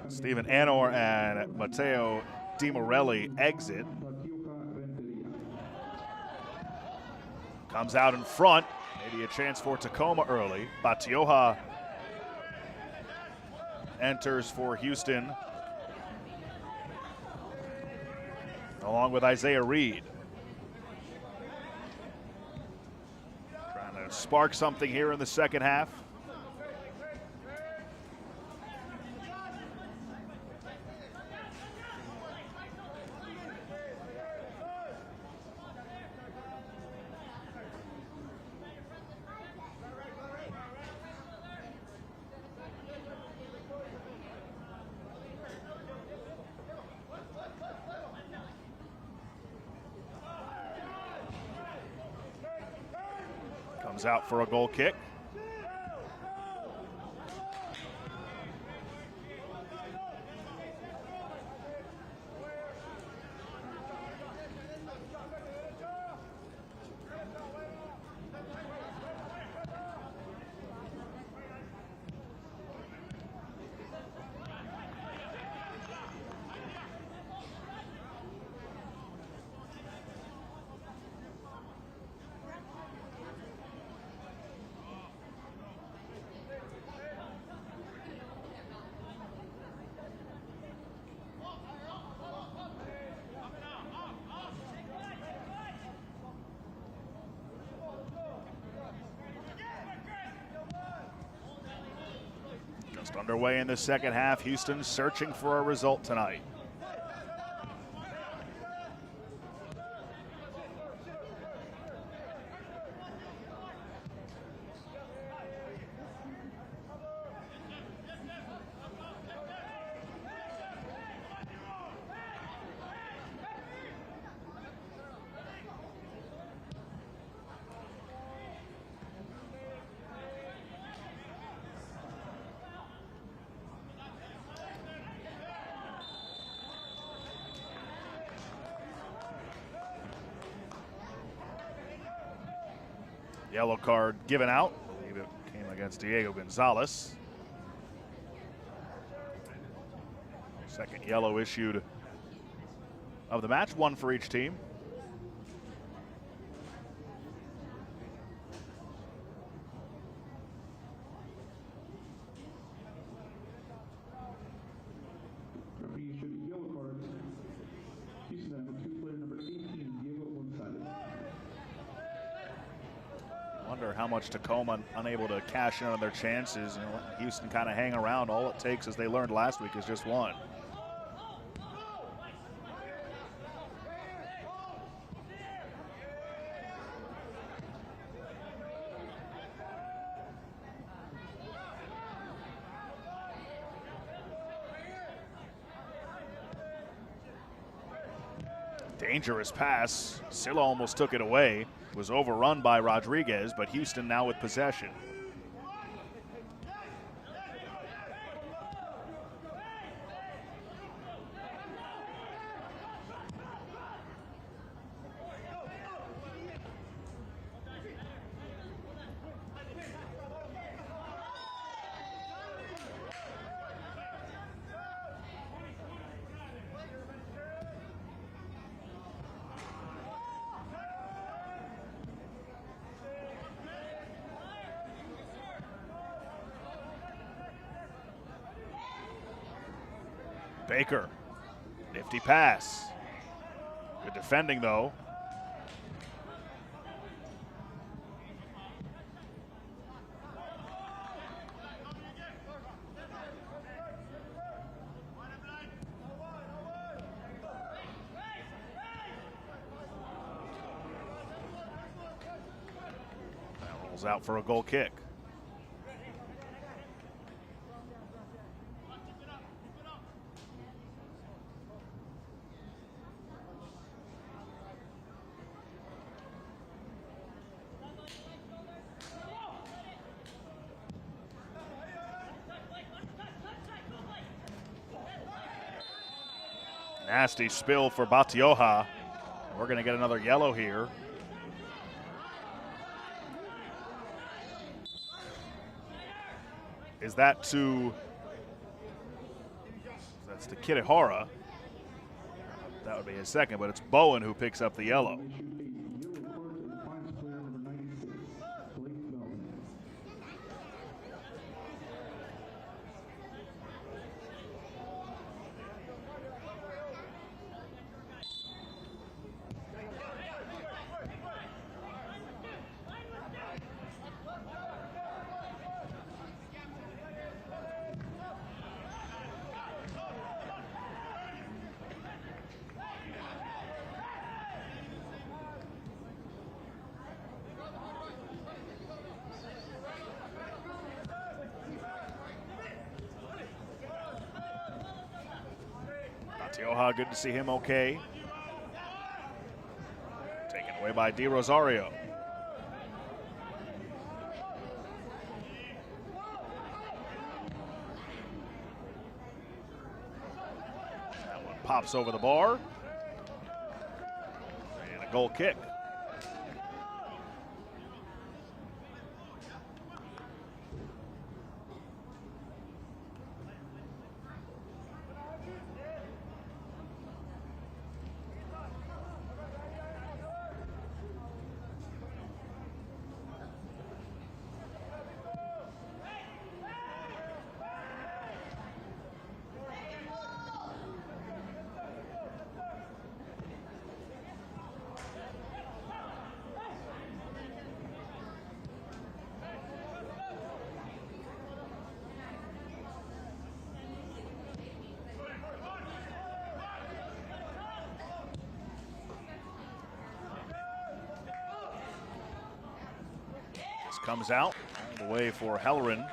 Steven Anor and Mateo Di Morelli exit. Comes out in front. Maybe a chance for Tacoma early. Batioja enters for Houston, along with Isaiah Reed. Trying to spark something here in the second half. Comes out for a goal kick. Just underway in the second half. Houston searching for a result tonight. Yellow card given out. I believe it came against Diego Gonzalez. Second yellow issued of the match, one for each team. Referee issued a yellow card. Houston Dynamo 2 player number 18, Diego Gonzalez. Wonder how much Tacoma unable to cash in on their chances. You know, let Houston kind of hang around. All it takes, as they learned last week, is just one. Dangerous pass. Silla almost took it away. Was overrun by Rodriguez, but Houston now with possession. Baker, nifty pass. Good defending though. That rolls out for a goal kick. Nasty spill for Batioja. We're going to get another yellow here. Is that to... That's to Kitahara. That would be his second, but it's Bowen who picks up the yellow. Yoha, good to see him okay. Taken away by Di Rosario. That one pops over the bar. And a goal kick. Comes out all the way for Hellerin.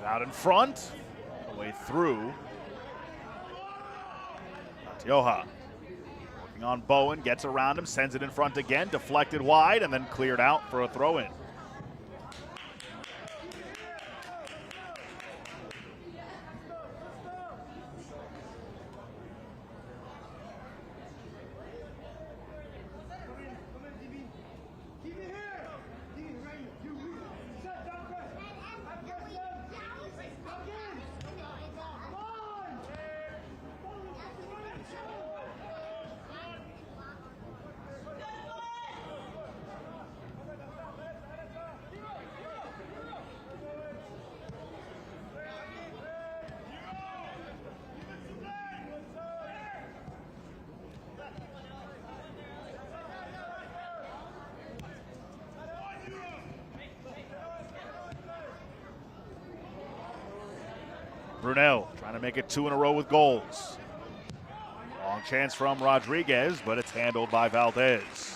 Out in front, all the way through. Yoha working on Bowen, gets around him, sends it in front again, deflected wide, and then cleared out for a throw-in. Brunel trying to make it 2 in a row with goals. Long chance from Rodriguez, but it's handled by Valdez.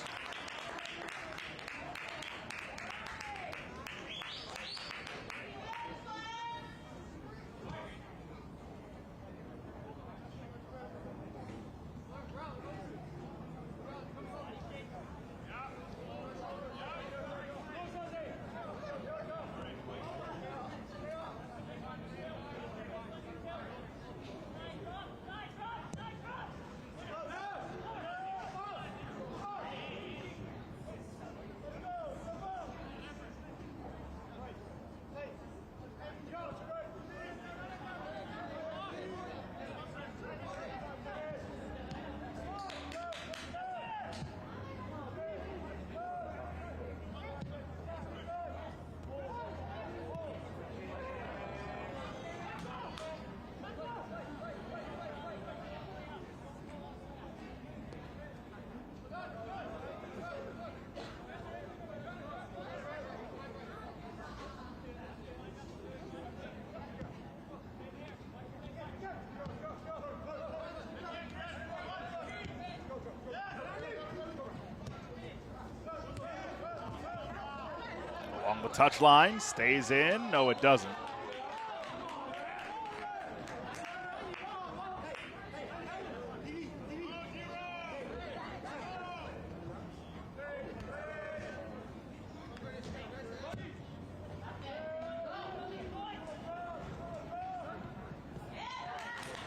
Along the touchline, stays in. No, it doesn't.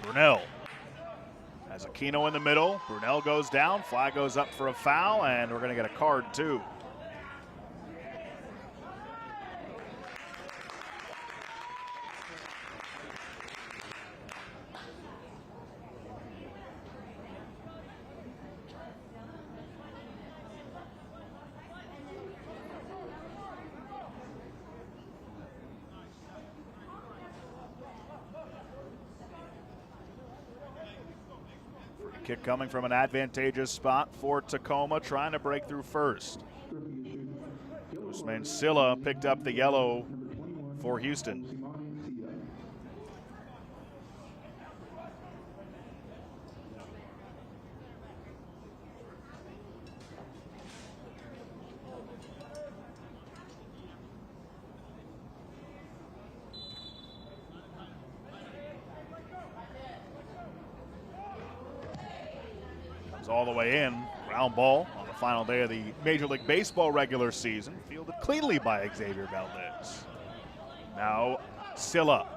Brunel has Aquino in the middle. Brunel goes down. Flag goes up for a foul, and we're going to get a card too. Kick coming from an advantageous spot for Tacoma, trying to break through first. Usman Silla picked up the yellow for Houston. All the way in, ground ball on the final day of the Major League Baseball regular season, fielded cleanly by Xavier Valdez. Now Silla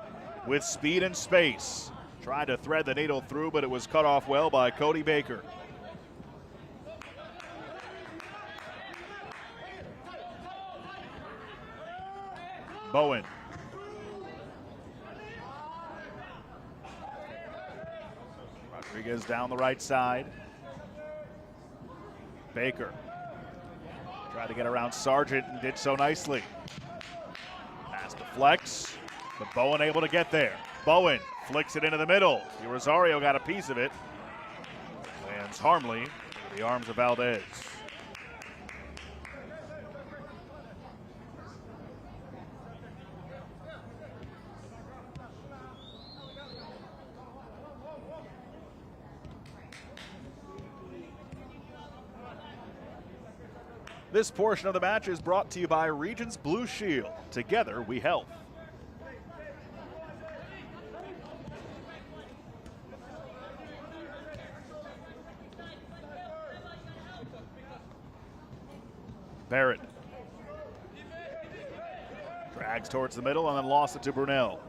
with speed and space, tried to thread the needle through, but it was cut off well by Cody Baker. Bowen. Rodriguez down the right side. Baker tried to get around Sargent and did so nicely. Pass deflects, but Bowen able to get there. Bowen flicks it into the middle. Rosario got a piece of it. Lands harmly into the arms of Valdez. This portion of the match is brought to you by Regions Blue Shield. Together we help. Barrett drags towards the middle and then lost it to Brunel.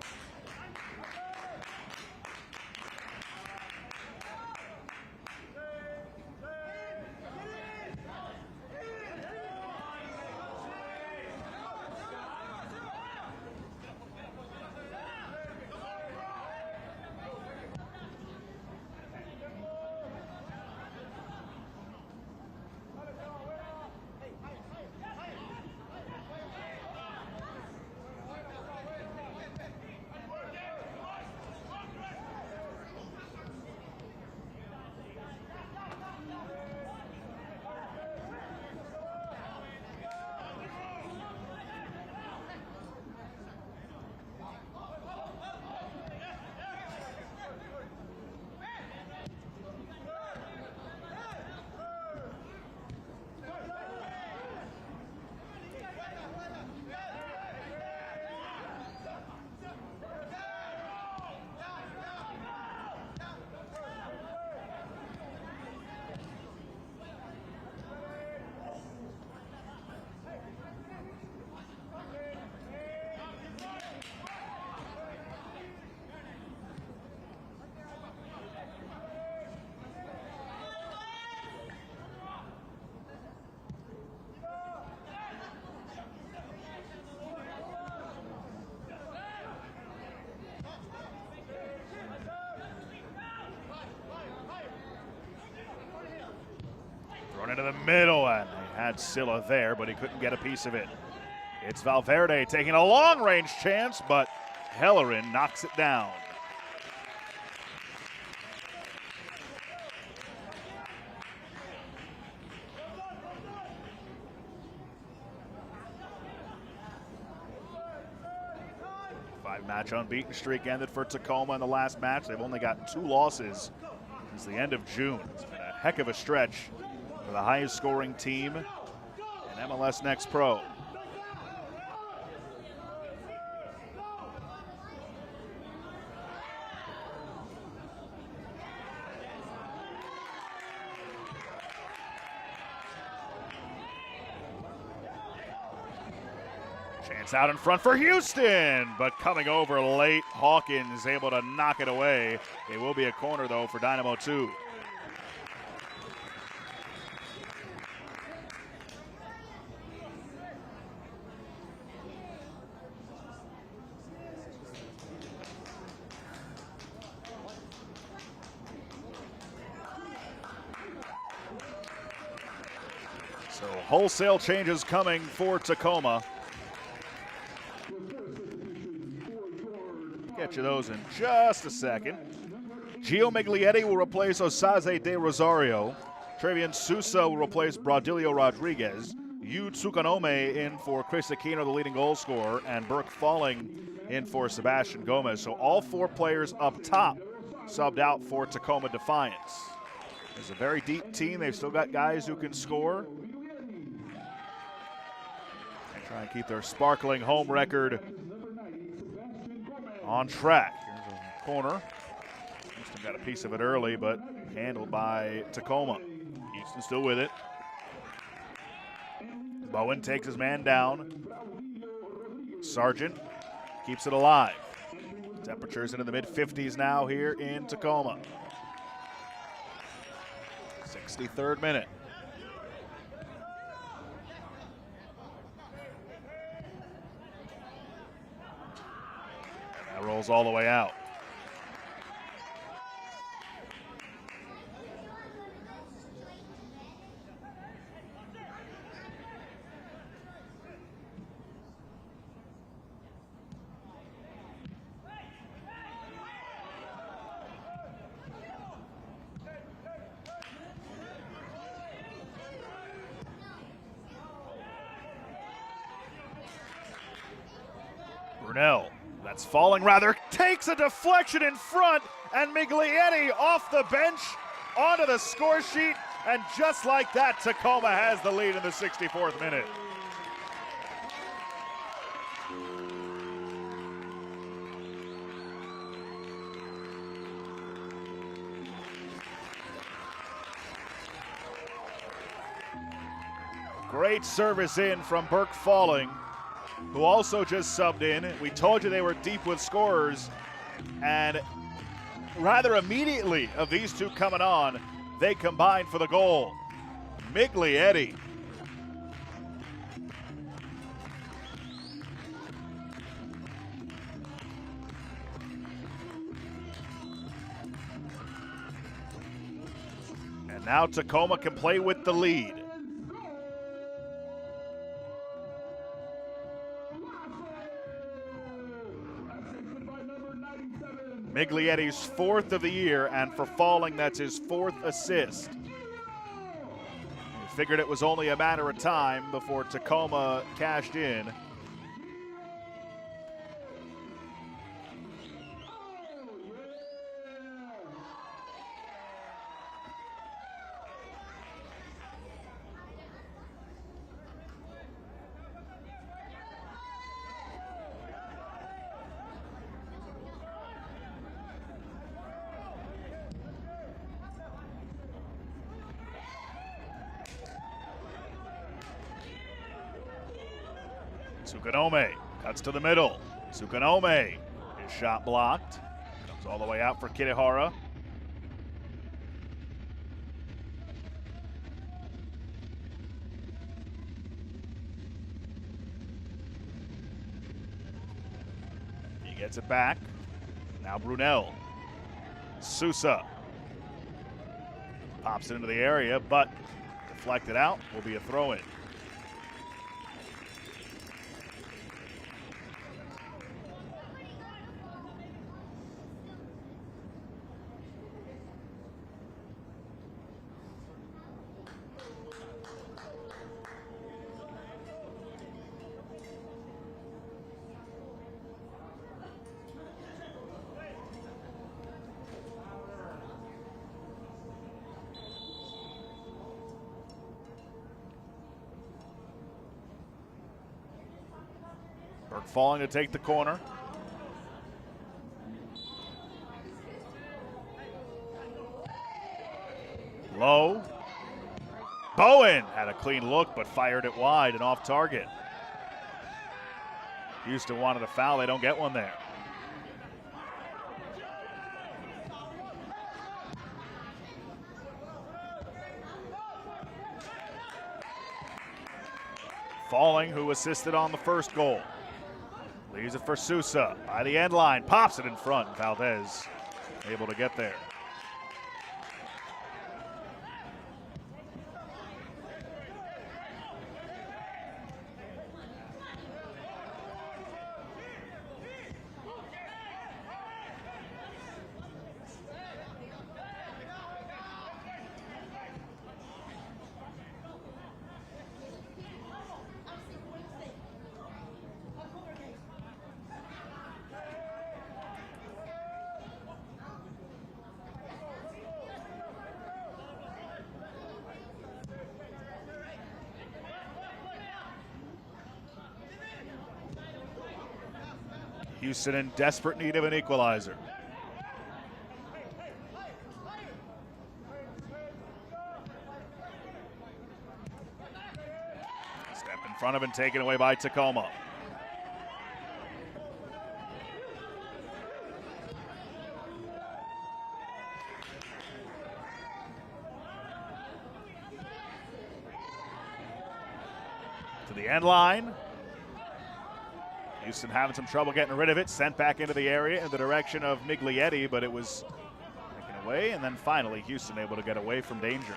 Thrown into the middle, and they had Silla there, but he couldn't get a piece of it. It's Valverde taking a long-range chance, but Hellerin knocks it down. Five-match unbeaten streak ended for Tacoma in the last match. They've only gotten 2 losses since the end of June. It's been a heck of a stretch for the highest scoring team in MLS Next Pro. Chance out in front for Houston, but coming over late, Hawkins able to knock it away. It will be a corner though for Dynamo 2. So wholesale changes coming for Tacoma. Get you those in just a second. Gio Miglietti will replace Osaze de Rosario. Trevian Sousa will replace Braudilio Rodriguez. Yu Tsukanome in for Chris Aquino, the leading goal scorer, and Burke Falling in for Sebastian Gomez. So all 4 players up top subbed out for Tacoma Defiance. It's a very deep team. They've still got guys who can score. They try and keep their sparkling home record on track. Here's a corner. Houston got a piece of it early, but handled by Tacoma. Houston still with it. Bowen takes his man down. Sargent keeps it alive. Temperatures into the mid-50s now here in Tacoma. 63rd minute. And that rolls all the way out. Brunel, that's falling rather, takes a deflection in front, and Miglietti off the bench onto the score sheet, and just like that, Tacoma has the lead in the 64th minute. Great service in from Burke Falling, who also just subbed in. We told you they were deep with scorers, and rather immediately of these two coming on, they combined for the goal. Miglietti. And now Tacoma can play with the lead. Miglietti's 4th of the year, and for Falling, that's his 4th assist. He figured it was only a matter of time before Tacoma cashed in. Tsukanome cuts to the middle. Tsukanome, his shot blocked. Comes all the way out for Kirihara. He gets it back. Now Brunel. Sousa pops it into the area, but deflected out. Will be a throw-in. Burke Falling to take the corner. Low. Bowen had a clean look, but fired it wide and off target. Houston wanted a foul. They don't get one there. Falling, who assisted on the first goal. Leaves it for Sousa by the end line, pops it in front. Valdez able to get there. Houston in desperate need of an equalizer. Step in front of and taken away by Tacoma. To the end line. Houston having some trouble getting rid of it. Sent back into the area in the direction of Miglietti, but it was taken away. And then finally, Houston able to get away from danger.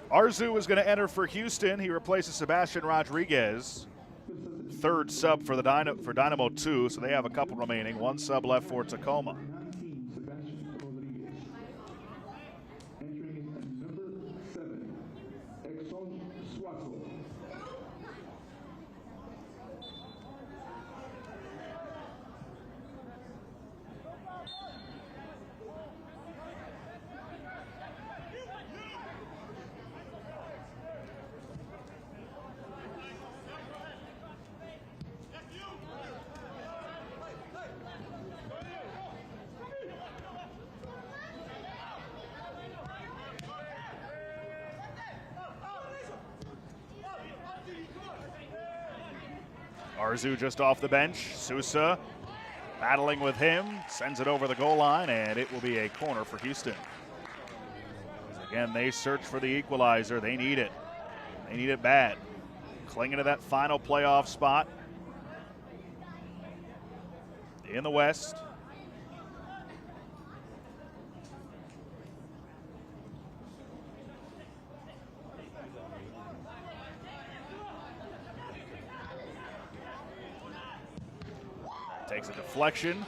Arzu is going to enter for Houston. He replaces Sebastian Rodriguez. Third sub for the Dynamo 2, so they have a couple remaining. One sub left for Tacoma. Arzu just off the bench. Sousa battling with him, sends it over the goal line, and it will be a corner for Houston. Again, they search for the equalizer. They need it. They need it bad. Clinging to that final playoff spot in the West. Takes a deflection.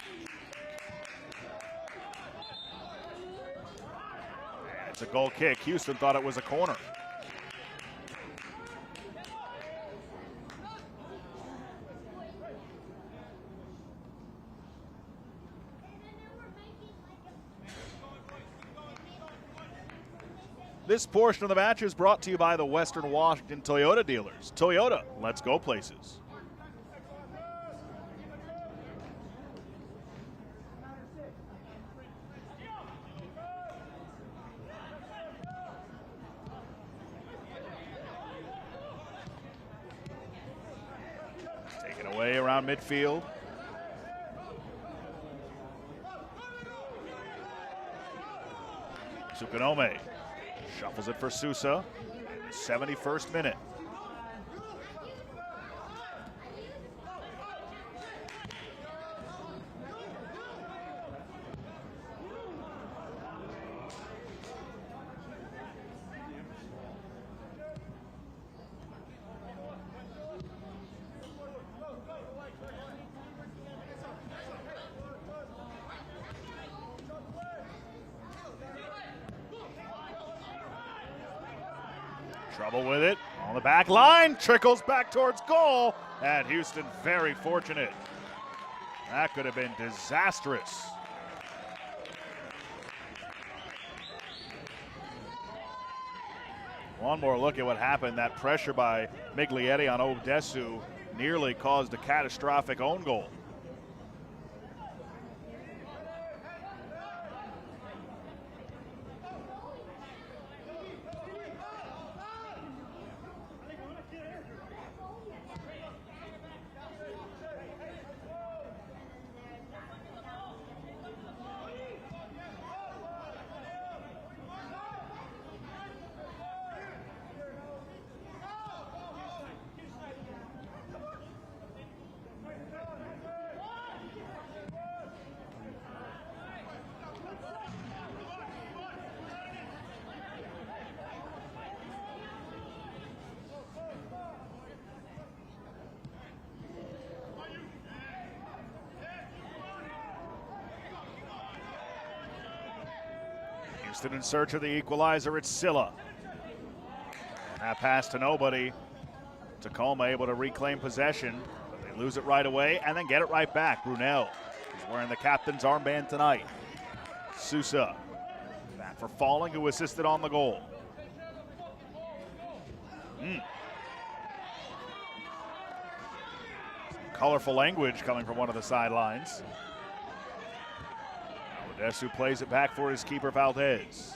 And it's a goal kick. Houston thought it was a corner. This portion of the match is brought to you by the Western Washington Toyota dealers. Toyota, let's go places. Taken away around midfield. Sukanome shuffles it for Sousa. 71st minute. Trouble with it on the back line, trickles back towards goal, and Houston very fortunate. That could have been disastrous. One more look at what happened. That pressure by Miglietti on Odesu nearly caused a catastrophic own goal. Houston in search of the equalizer. It's Silla. That pass to nobody. Tacoma able to reclaim possession, but they lose it right away and then get it right back. Brunel is wearing the captain's armband tonight. Sousa back for Falling, who assisted on the goal. Colorful language coming from one of the sidelines. Odesu plays it back for his keeper, Valdez.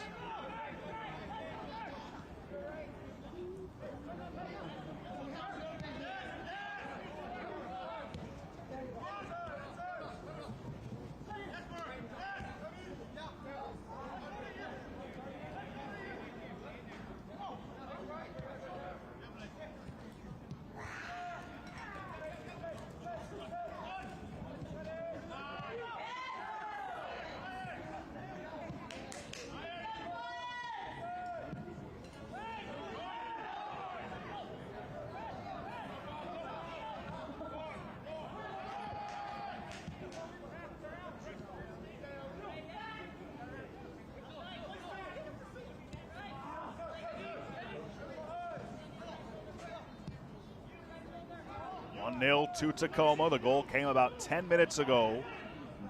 To Tacoma. The goal came about 10 minutes ago.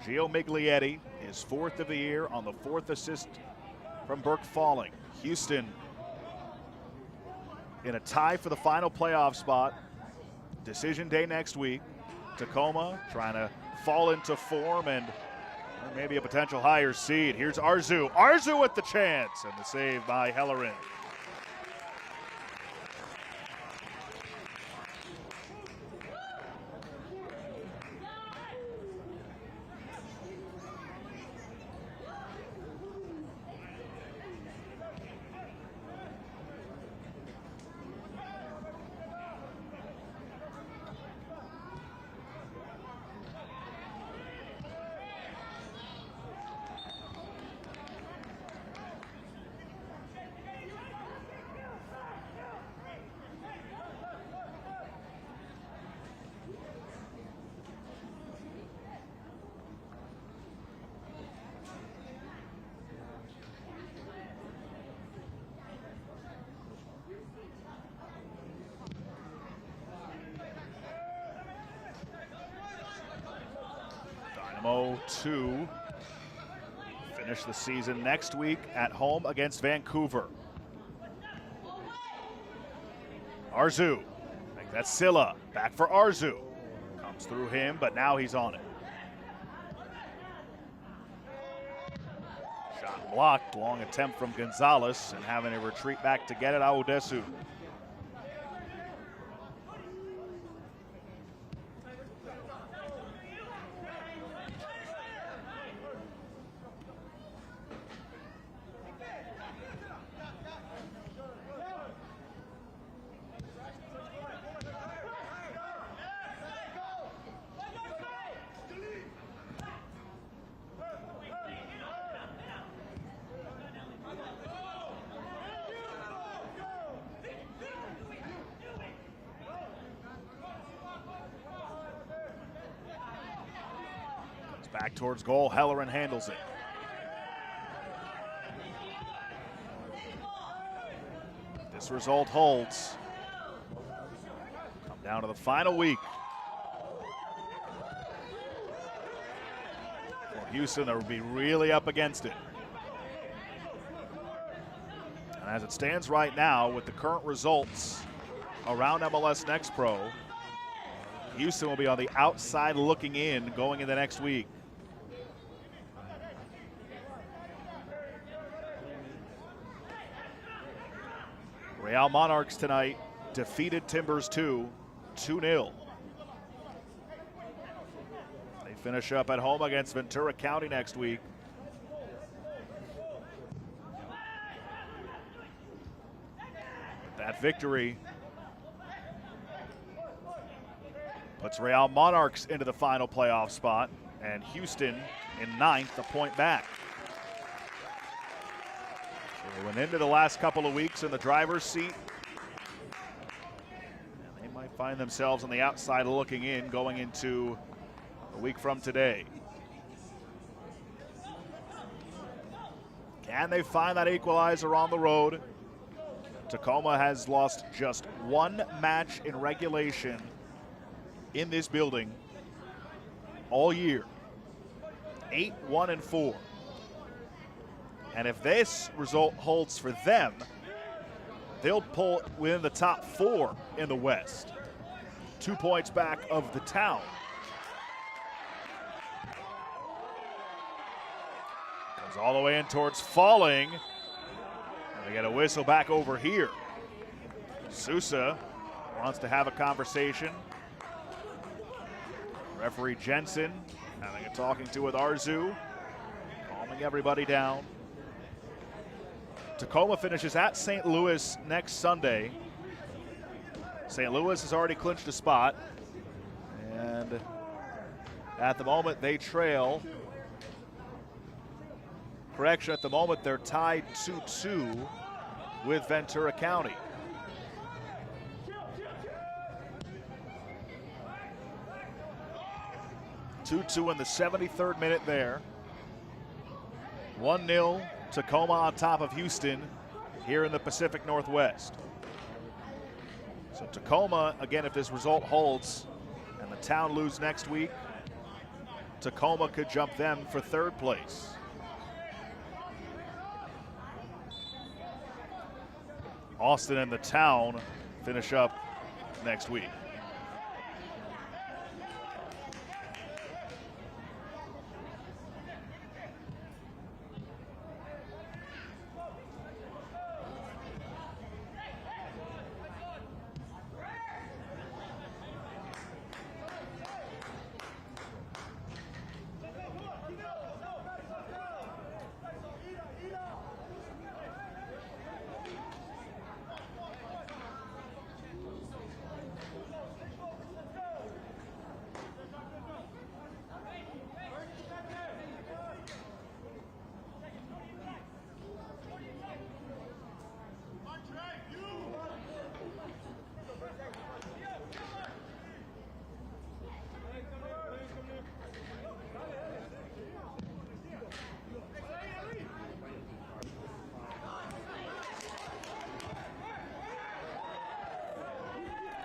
Gio Miglietti, his 4th of the year, on the 4th assist from Burke Falling. Houston in a tie for the final playoff spot. Decision day next week. Tacoma trying to fall into form and maybe a potential higher seed. Here's Arzu. Arzu with the chance, and the save by Hellerin. Dynamo 2 finish the season next week at home against Vancouver. Arzu, make that Silla, back for Arzu. Comes through him, but now he's on it. Shot blocked, long attempt from Gonzalez, and having a retreat back to get it, Aodesu. Back towards goal, Hellerin handles it. This result holds. Come down to the final week. For Houston, they will be really up against it. And as it stands right now, with the current results around MLS Next Pro, Houston will be on the outside looking in going into next week. Real Monarchs tonight defeated Timbers 2-0. They finish up at home against Ventura County next week. That victory puts Real Monarchs into the final playoff spot, and Houston in 9th, a point back. They went into the last couple of weeks in the driver's seat. And they might find themselves on the outside looking in going into a week from today. Can they find that equalizer on the road? Tacoma has lost just one match in regulation in this building all year. 8-1-4. And if this result holds for them, they'll pull within the top 4 in the West. 2 points back of the Town. Comes all the way in towards Falling. And we get a whistle back over here. Sousa wants to have a conversation. Referee Jensen having a talking to with Arzu, calming everybody down. Tacoma finishes at St. Louis next Sunday. St. Louis has already clinched a spot, and at the moment they trail. Correction, at the moment they're tied 2-2 with Ventura County. Two in the 73rd minute there. 1-0 Tacoma on top of Houston here in the Pacific Northwest. So Tacoma, again, if this result holds and the Town lose next week, Tacoma could jump them for 3rd place. Austin and the Town finish up next week.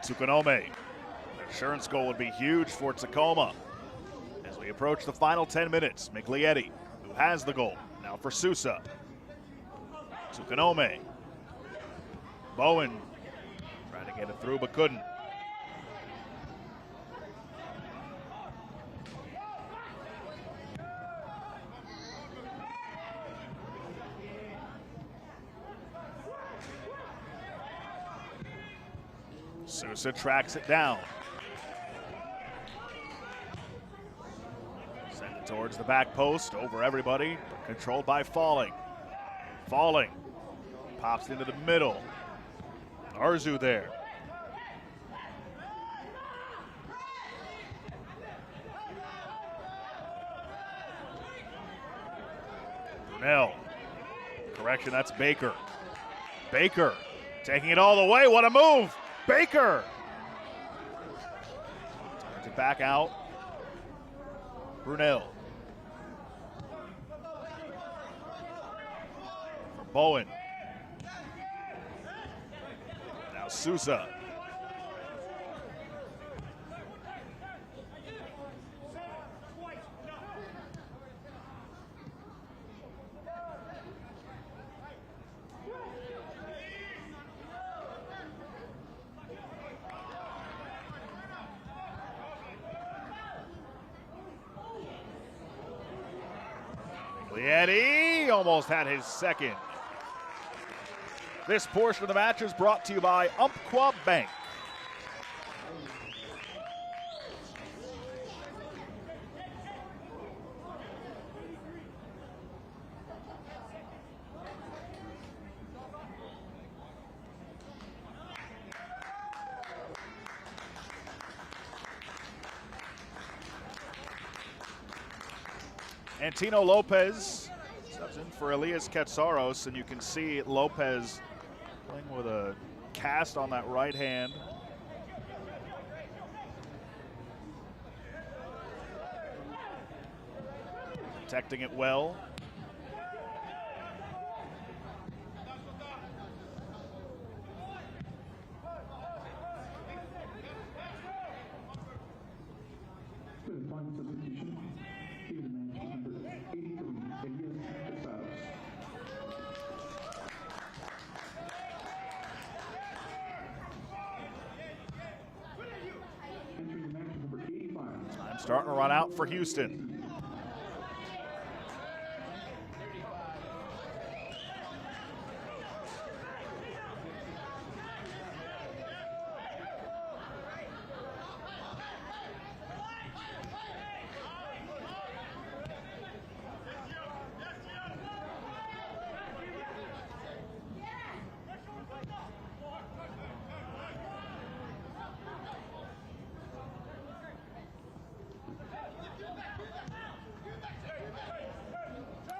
Tsukunome. The insurance goal would be huge for Tacoma. As we approach the final 10 minutes, Miglietti, who has the goal, now for Sousa. Tsukunome. Bowen trying to get it through but couldn't. Sousa tracks it down. Send it towards the back post, over everybody, but controlled by Falling. Falling pops into the middle. Arzu there. Brunel. Correction, that's Baker. Baker taking it all the way. What a move! Baker turns it back out. Brunel. For Bowen. Now Sousa. Miglietti almost had his second. This portion of the match is brought to you by Umpqua Bank. Antino Lopez steps in for Elias Katsaros, and you can see Lopez playing with a cast on that right hand. Protecting it well. Time starting to run out for Houston.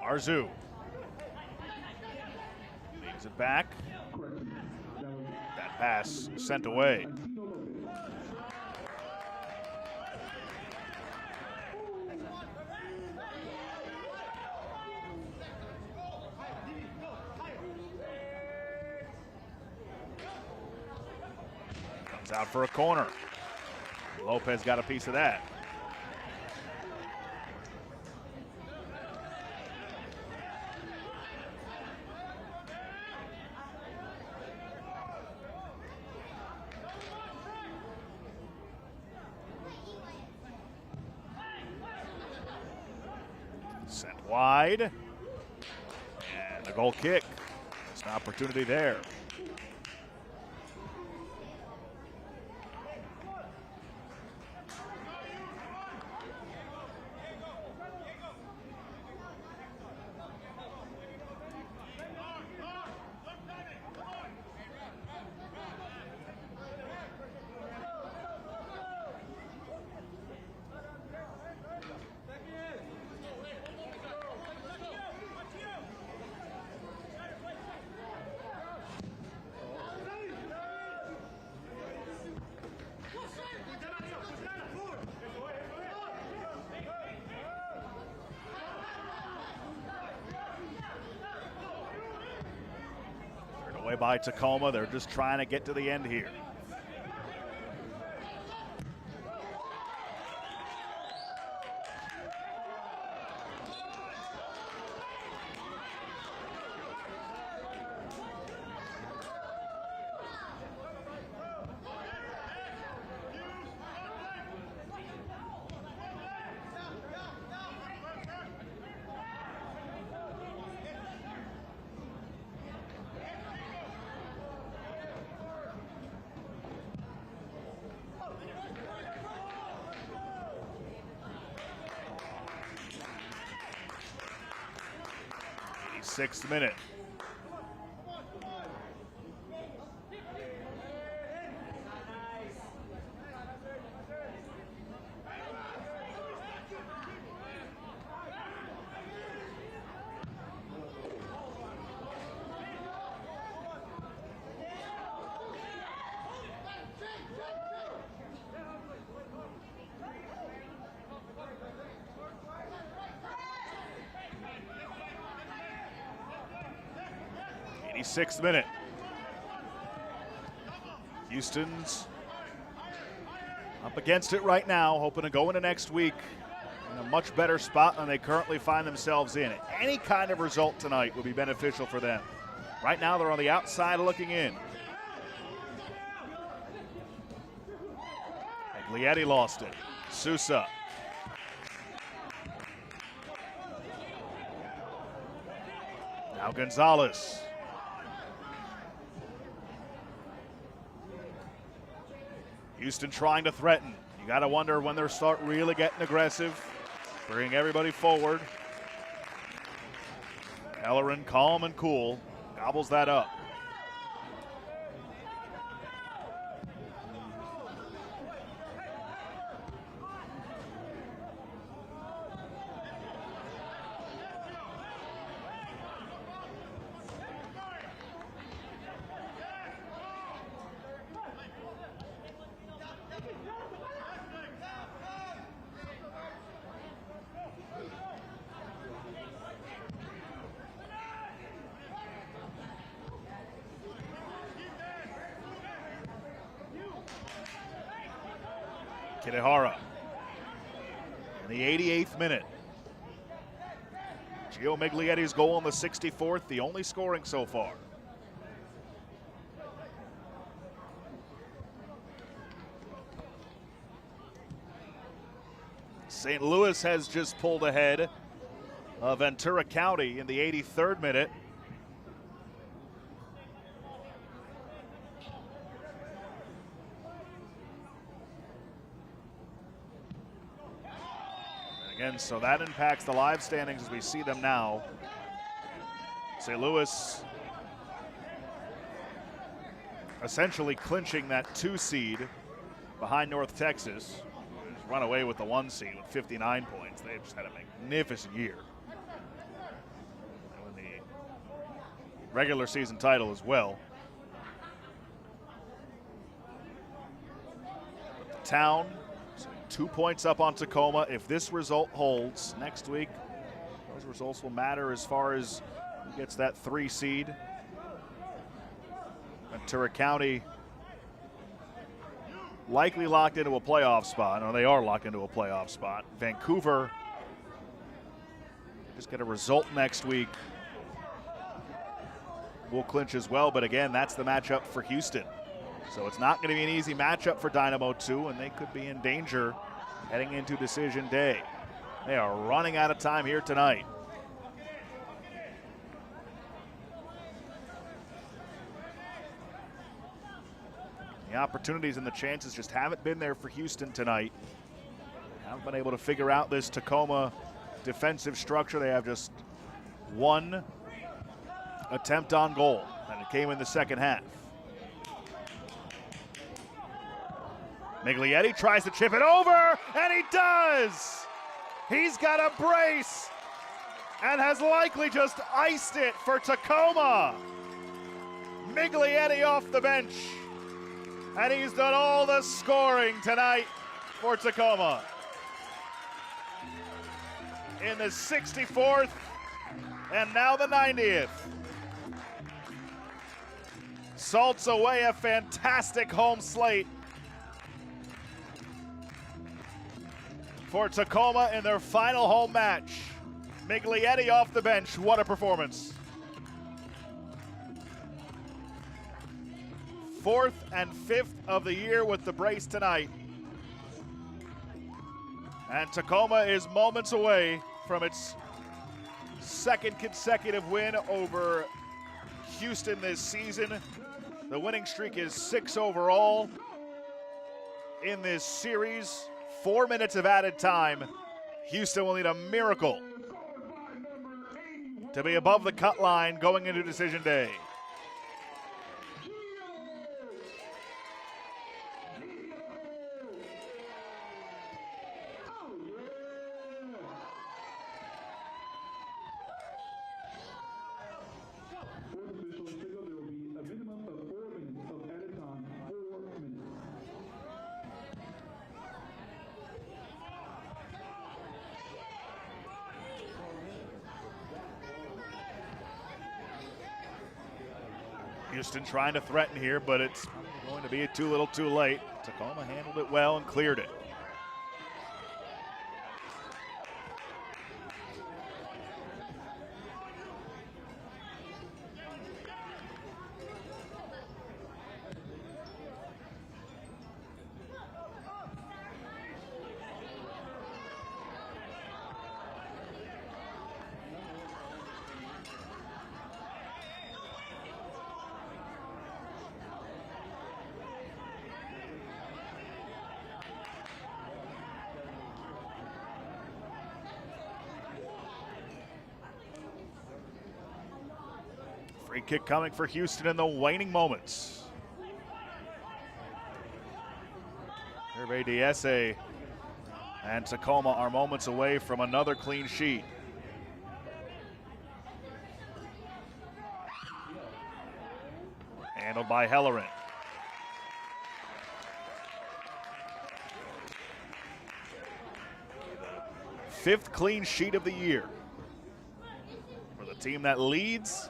Arzu leads it back. That pass sent away. Comes out for a corner. Lopez got a piece of that. Sent wide. And the goal kick. There's an opportunity there. Away by Tacoma. They're just trying to get to the end here. Sixth minute. Sixth minute. Houston's up against it right now, hoping to go into next week in a much better spot than they currently find themselves in. Any kind of result tonight would be beneficial for them. Right now, they're on the outside looking in. Glietti lost it. Sousa. Now Gonzalez. Houston trying to threaten. You got to wonder when they'll start really getting aggressive, bring everybody forward. Ellerin, calm and cool, gobbles that up. Kitahara in the 88th minute. Gio Miglietti's goal on the 64th, the only scoring so far. St. Louis has just pulled ahead of Ventura County in the 83rd minute. Again, so that impacts the live standings as we see them now. St. Louis essentially clinching that 2 seed behind North Texas. Just run away with the 1 seed with 59 points. They've just had a magnificent year. They win the regular season title as well. But the Town, 2 points up on Tacoma. If this result holds next week, those results will matter as far as who gets that 3 seed. Ventura County likely locked into a playoff spot. No, they are locked into a playoff spot. Vancouver just get a result next week, will clinch as well. But again, that's the matchup for Houston. So it's not going to be an easy matchup for Dynamo 2, and they could be in danger heading into decision day. They are running out of time here tonight. The opportunities and the chances just haven't been there for Houston tonight. Haven't been able to figure out this Tacoma defensive structure. They have just 1 attempt on goal, and it came in the second half. Miglietti tries to chip it over, and he does! He's got a brace and has likely just iced it for Tacoma. Miglietti off the bench, and he's done all the scoring tonight for Tacoma. In the 64th and now the 90th. Salts away a fantastic home slate for Tacoma in their final home match. Miglietti off the bench. What a performance. 4th and 5th of the year with the brace tonight. And Tacoma is moments away from its 2nd consecutive win over Houston this season. The winning streak is 6 overall in this series. 4 minutes of added time. Houston will need a miracle to be above the cut line going into decision day. Houston trying to threaten here, but it's going to be too little too late. Tacoma handled it well and cleared it. Free kick coming for Houston in the waning moments. Hervé Diese and Tacoma are moments away from another clean sheet. Handled by Hellerin. Fifth clean sheet of the year for the team that leads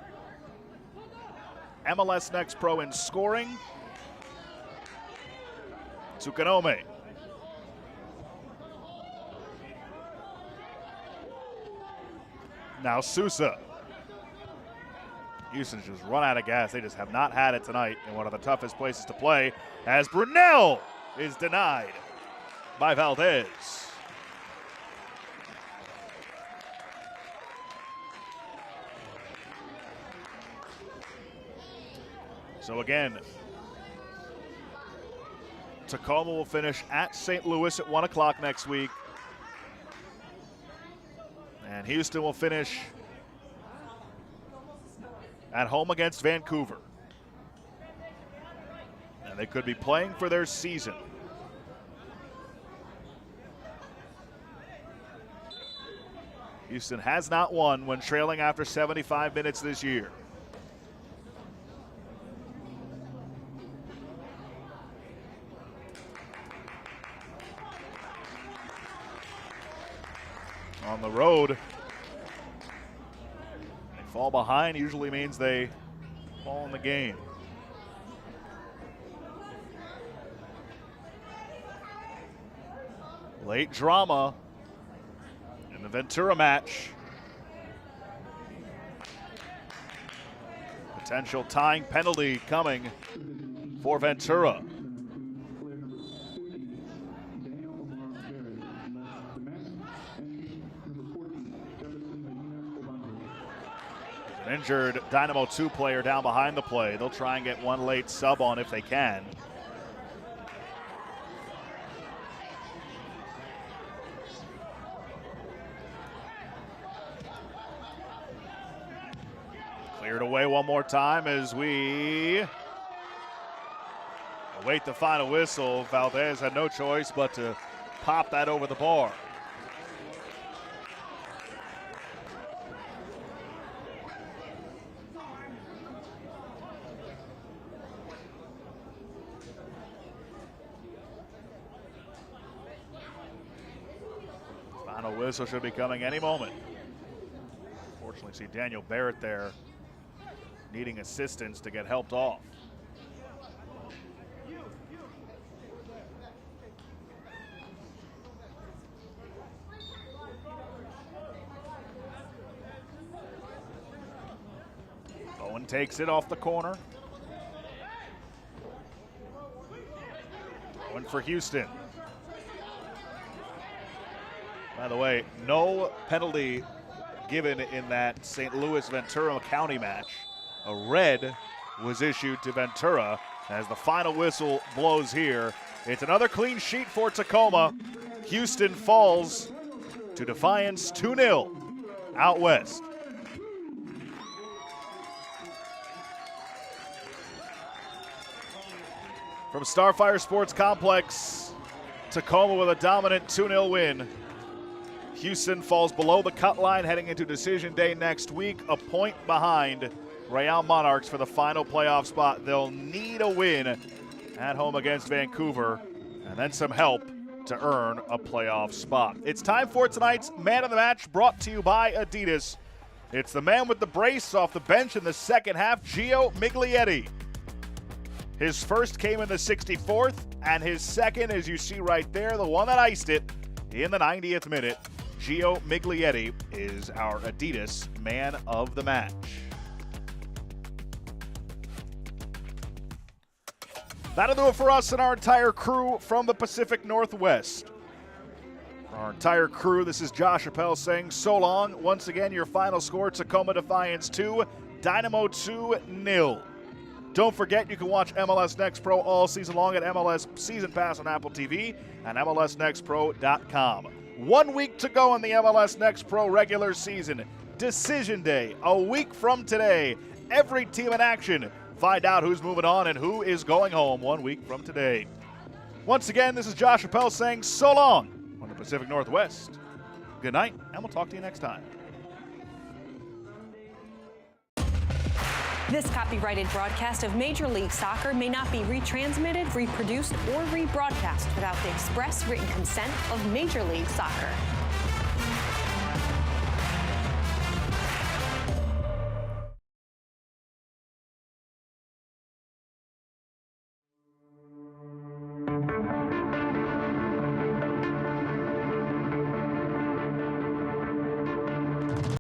MLS Next Pro in scoring. Tsukanome. Now Sousa. Houston's just run out of gas. They just have not had it tonight in one of the toughest places to play, as Brunel is denied by Valdez. So again, Tacoma will finish at St. Louis at 1 o'clock next week. And Houston will finish at home against Vancouver. And they could be playing for their season. Houston has not won when trailing after 75 minutes this year. On the road, they fall behind usually means they fall in the game. Late drama in the Ventura match. Potential tying penalty coming for Ventura. An injured Dynamo 2 player down behind the play. They'll try and get one late sub on if they can. Cleared away one more time as we await the final whistle. Valdez had no choice but to pop that over the bar. Final whistle should be coming any moment. Fortunately, see Daniel Barrett there needing assistance to get helped off. Owen takes it off the corner. Owen for Houston. By the way, no penalty given in that St. Louis-Ventura County match. A red was issued to Ventura as the final whistle blows here. It's another clean sheet for Tacoma. Houston falls to Defiance 2-0 out west. From Starfire Sports Complex, Tacoma with a dominant 2-0 win. Houston falls below the cut line heading into decision day next week, a point behind Real Monarchs for the final playoff spot. They'll need a win at home against Vancouver and then some help to earn a playoff spot. It's time for tonight's Man of the Match, brought to you by Adidas. It's the man with the brace off the bench in the second half, Gio Miglietti. His first came in the 64th, and his second, as you see right there, the one that iced it in the 90th minute. Gio Miglietti is our Adidas Man of the Match. That'll do it for us and our entire crew from the Pacific Northwest. For our entire crew, this is Josh Appel saying so long. Once again, your final score, Tacoma Defiance 2, Dynamo 2-0. Don't forget, you can watch MLS Next Pro all season long at MLS Season Pass on Apple TV and MLSNextPro.com. 1 week to go in the MLS Next Pro regular season. Decision day, a week from today. Every team in action. Find out who's moving on and who is going home 1 week from today. Once again, this is Josh Appel saying so long from the Pacific Northwest. Good night, and we'll talk to you next time. This copyrighted broadcast of Major League Soccer may not be retransmitted, reproduced, or rebroadcast without the express written consent of Major League Soccer.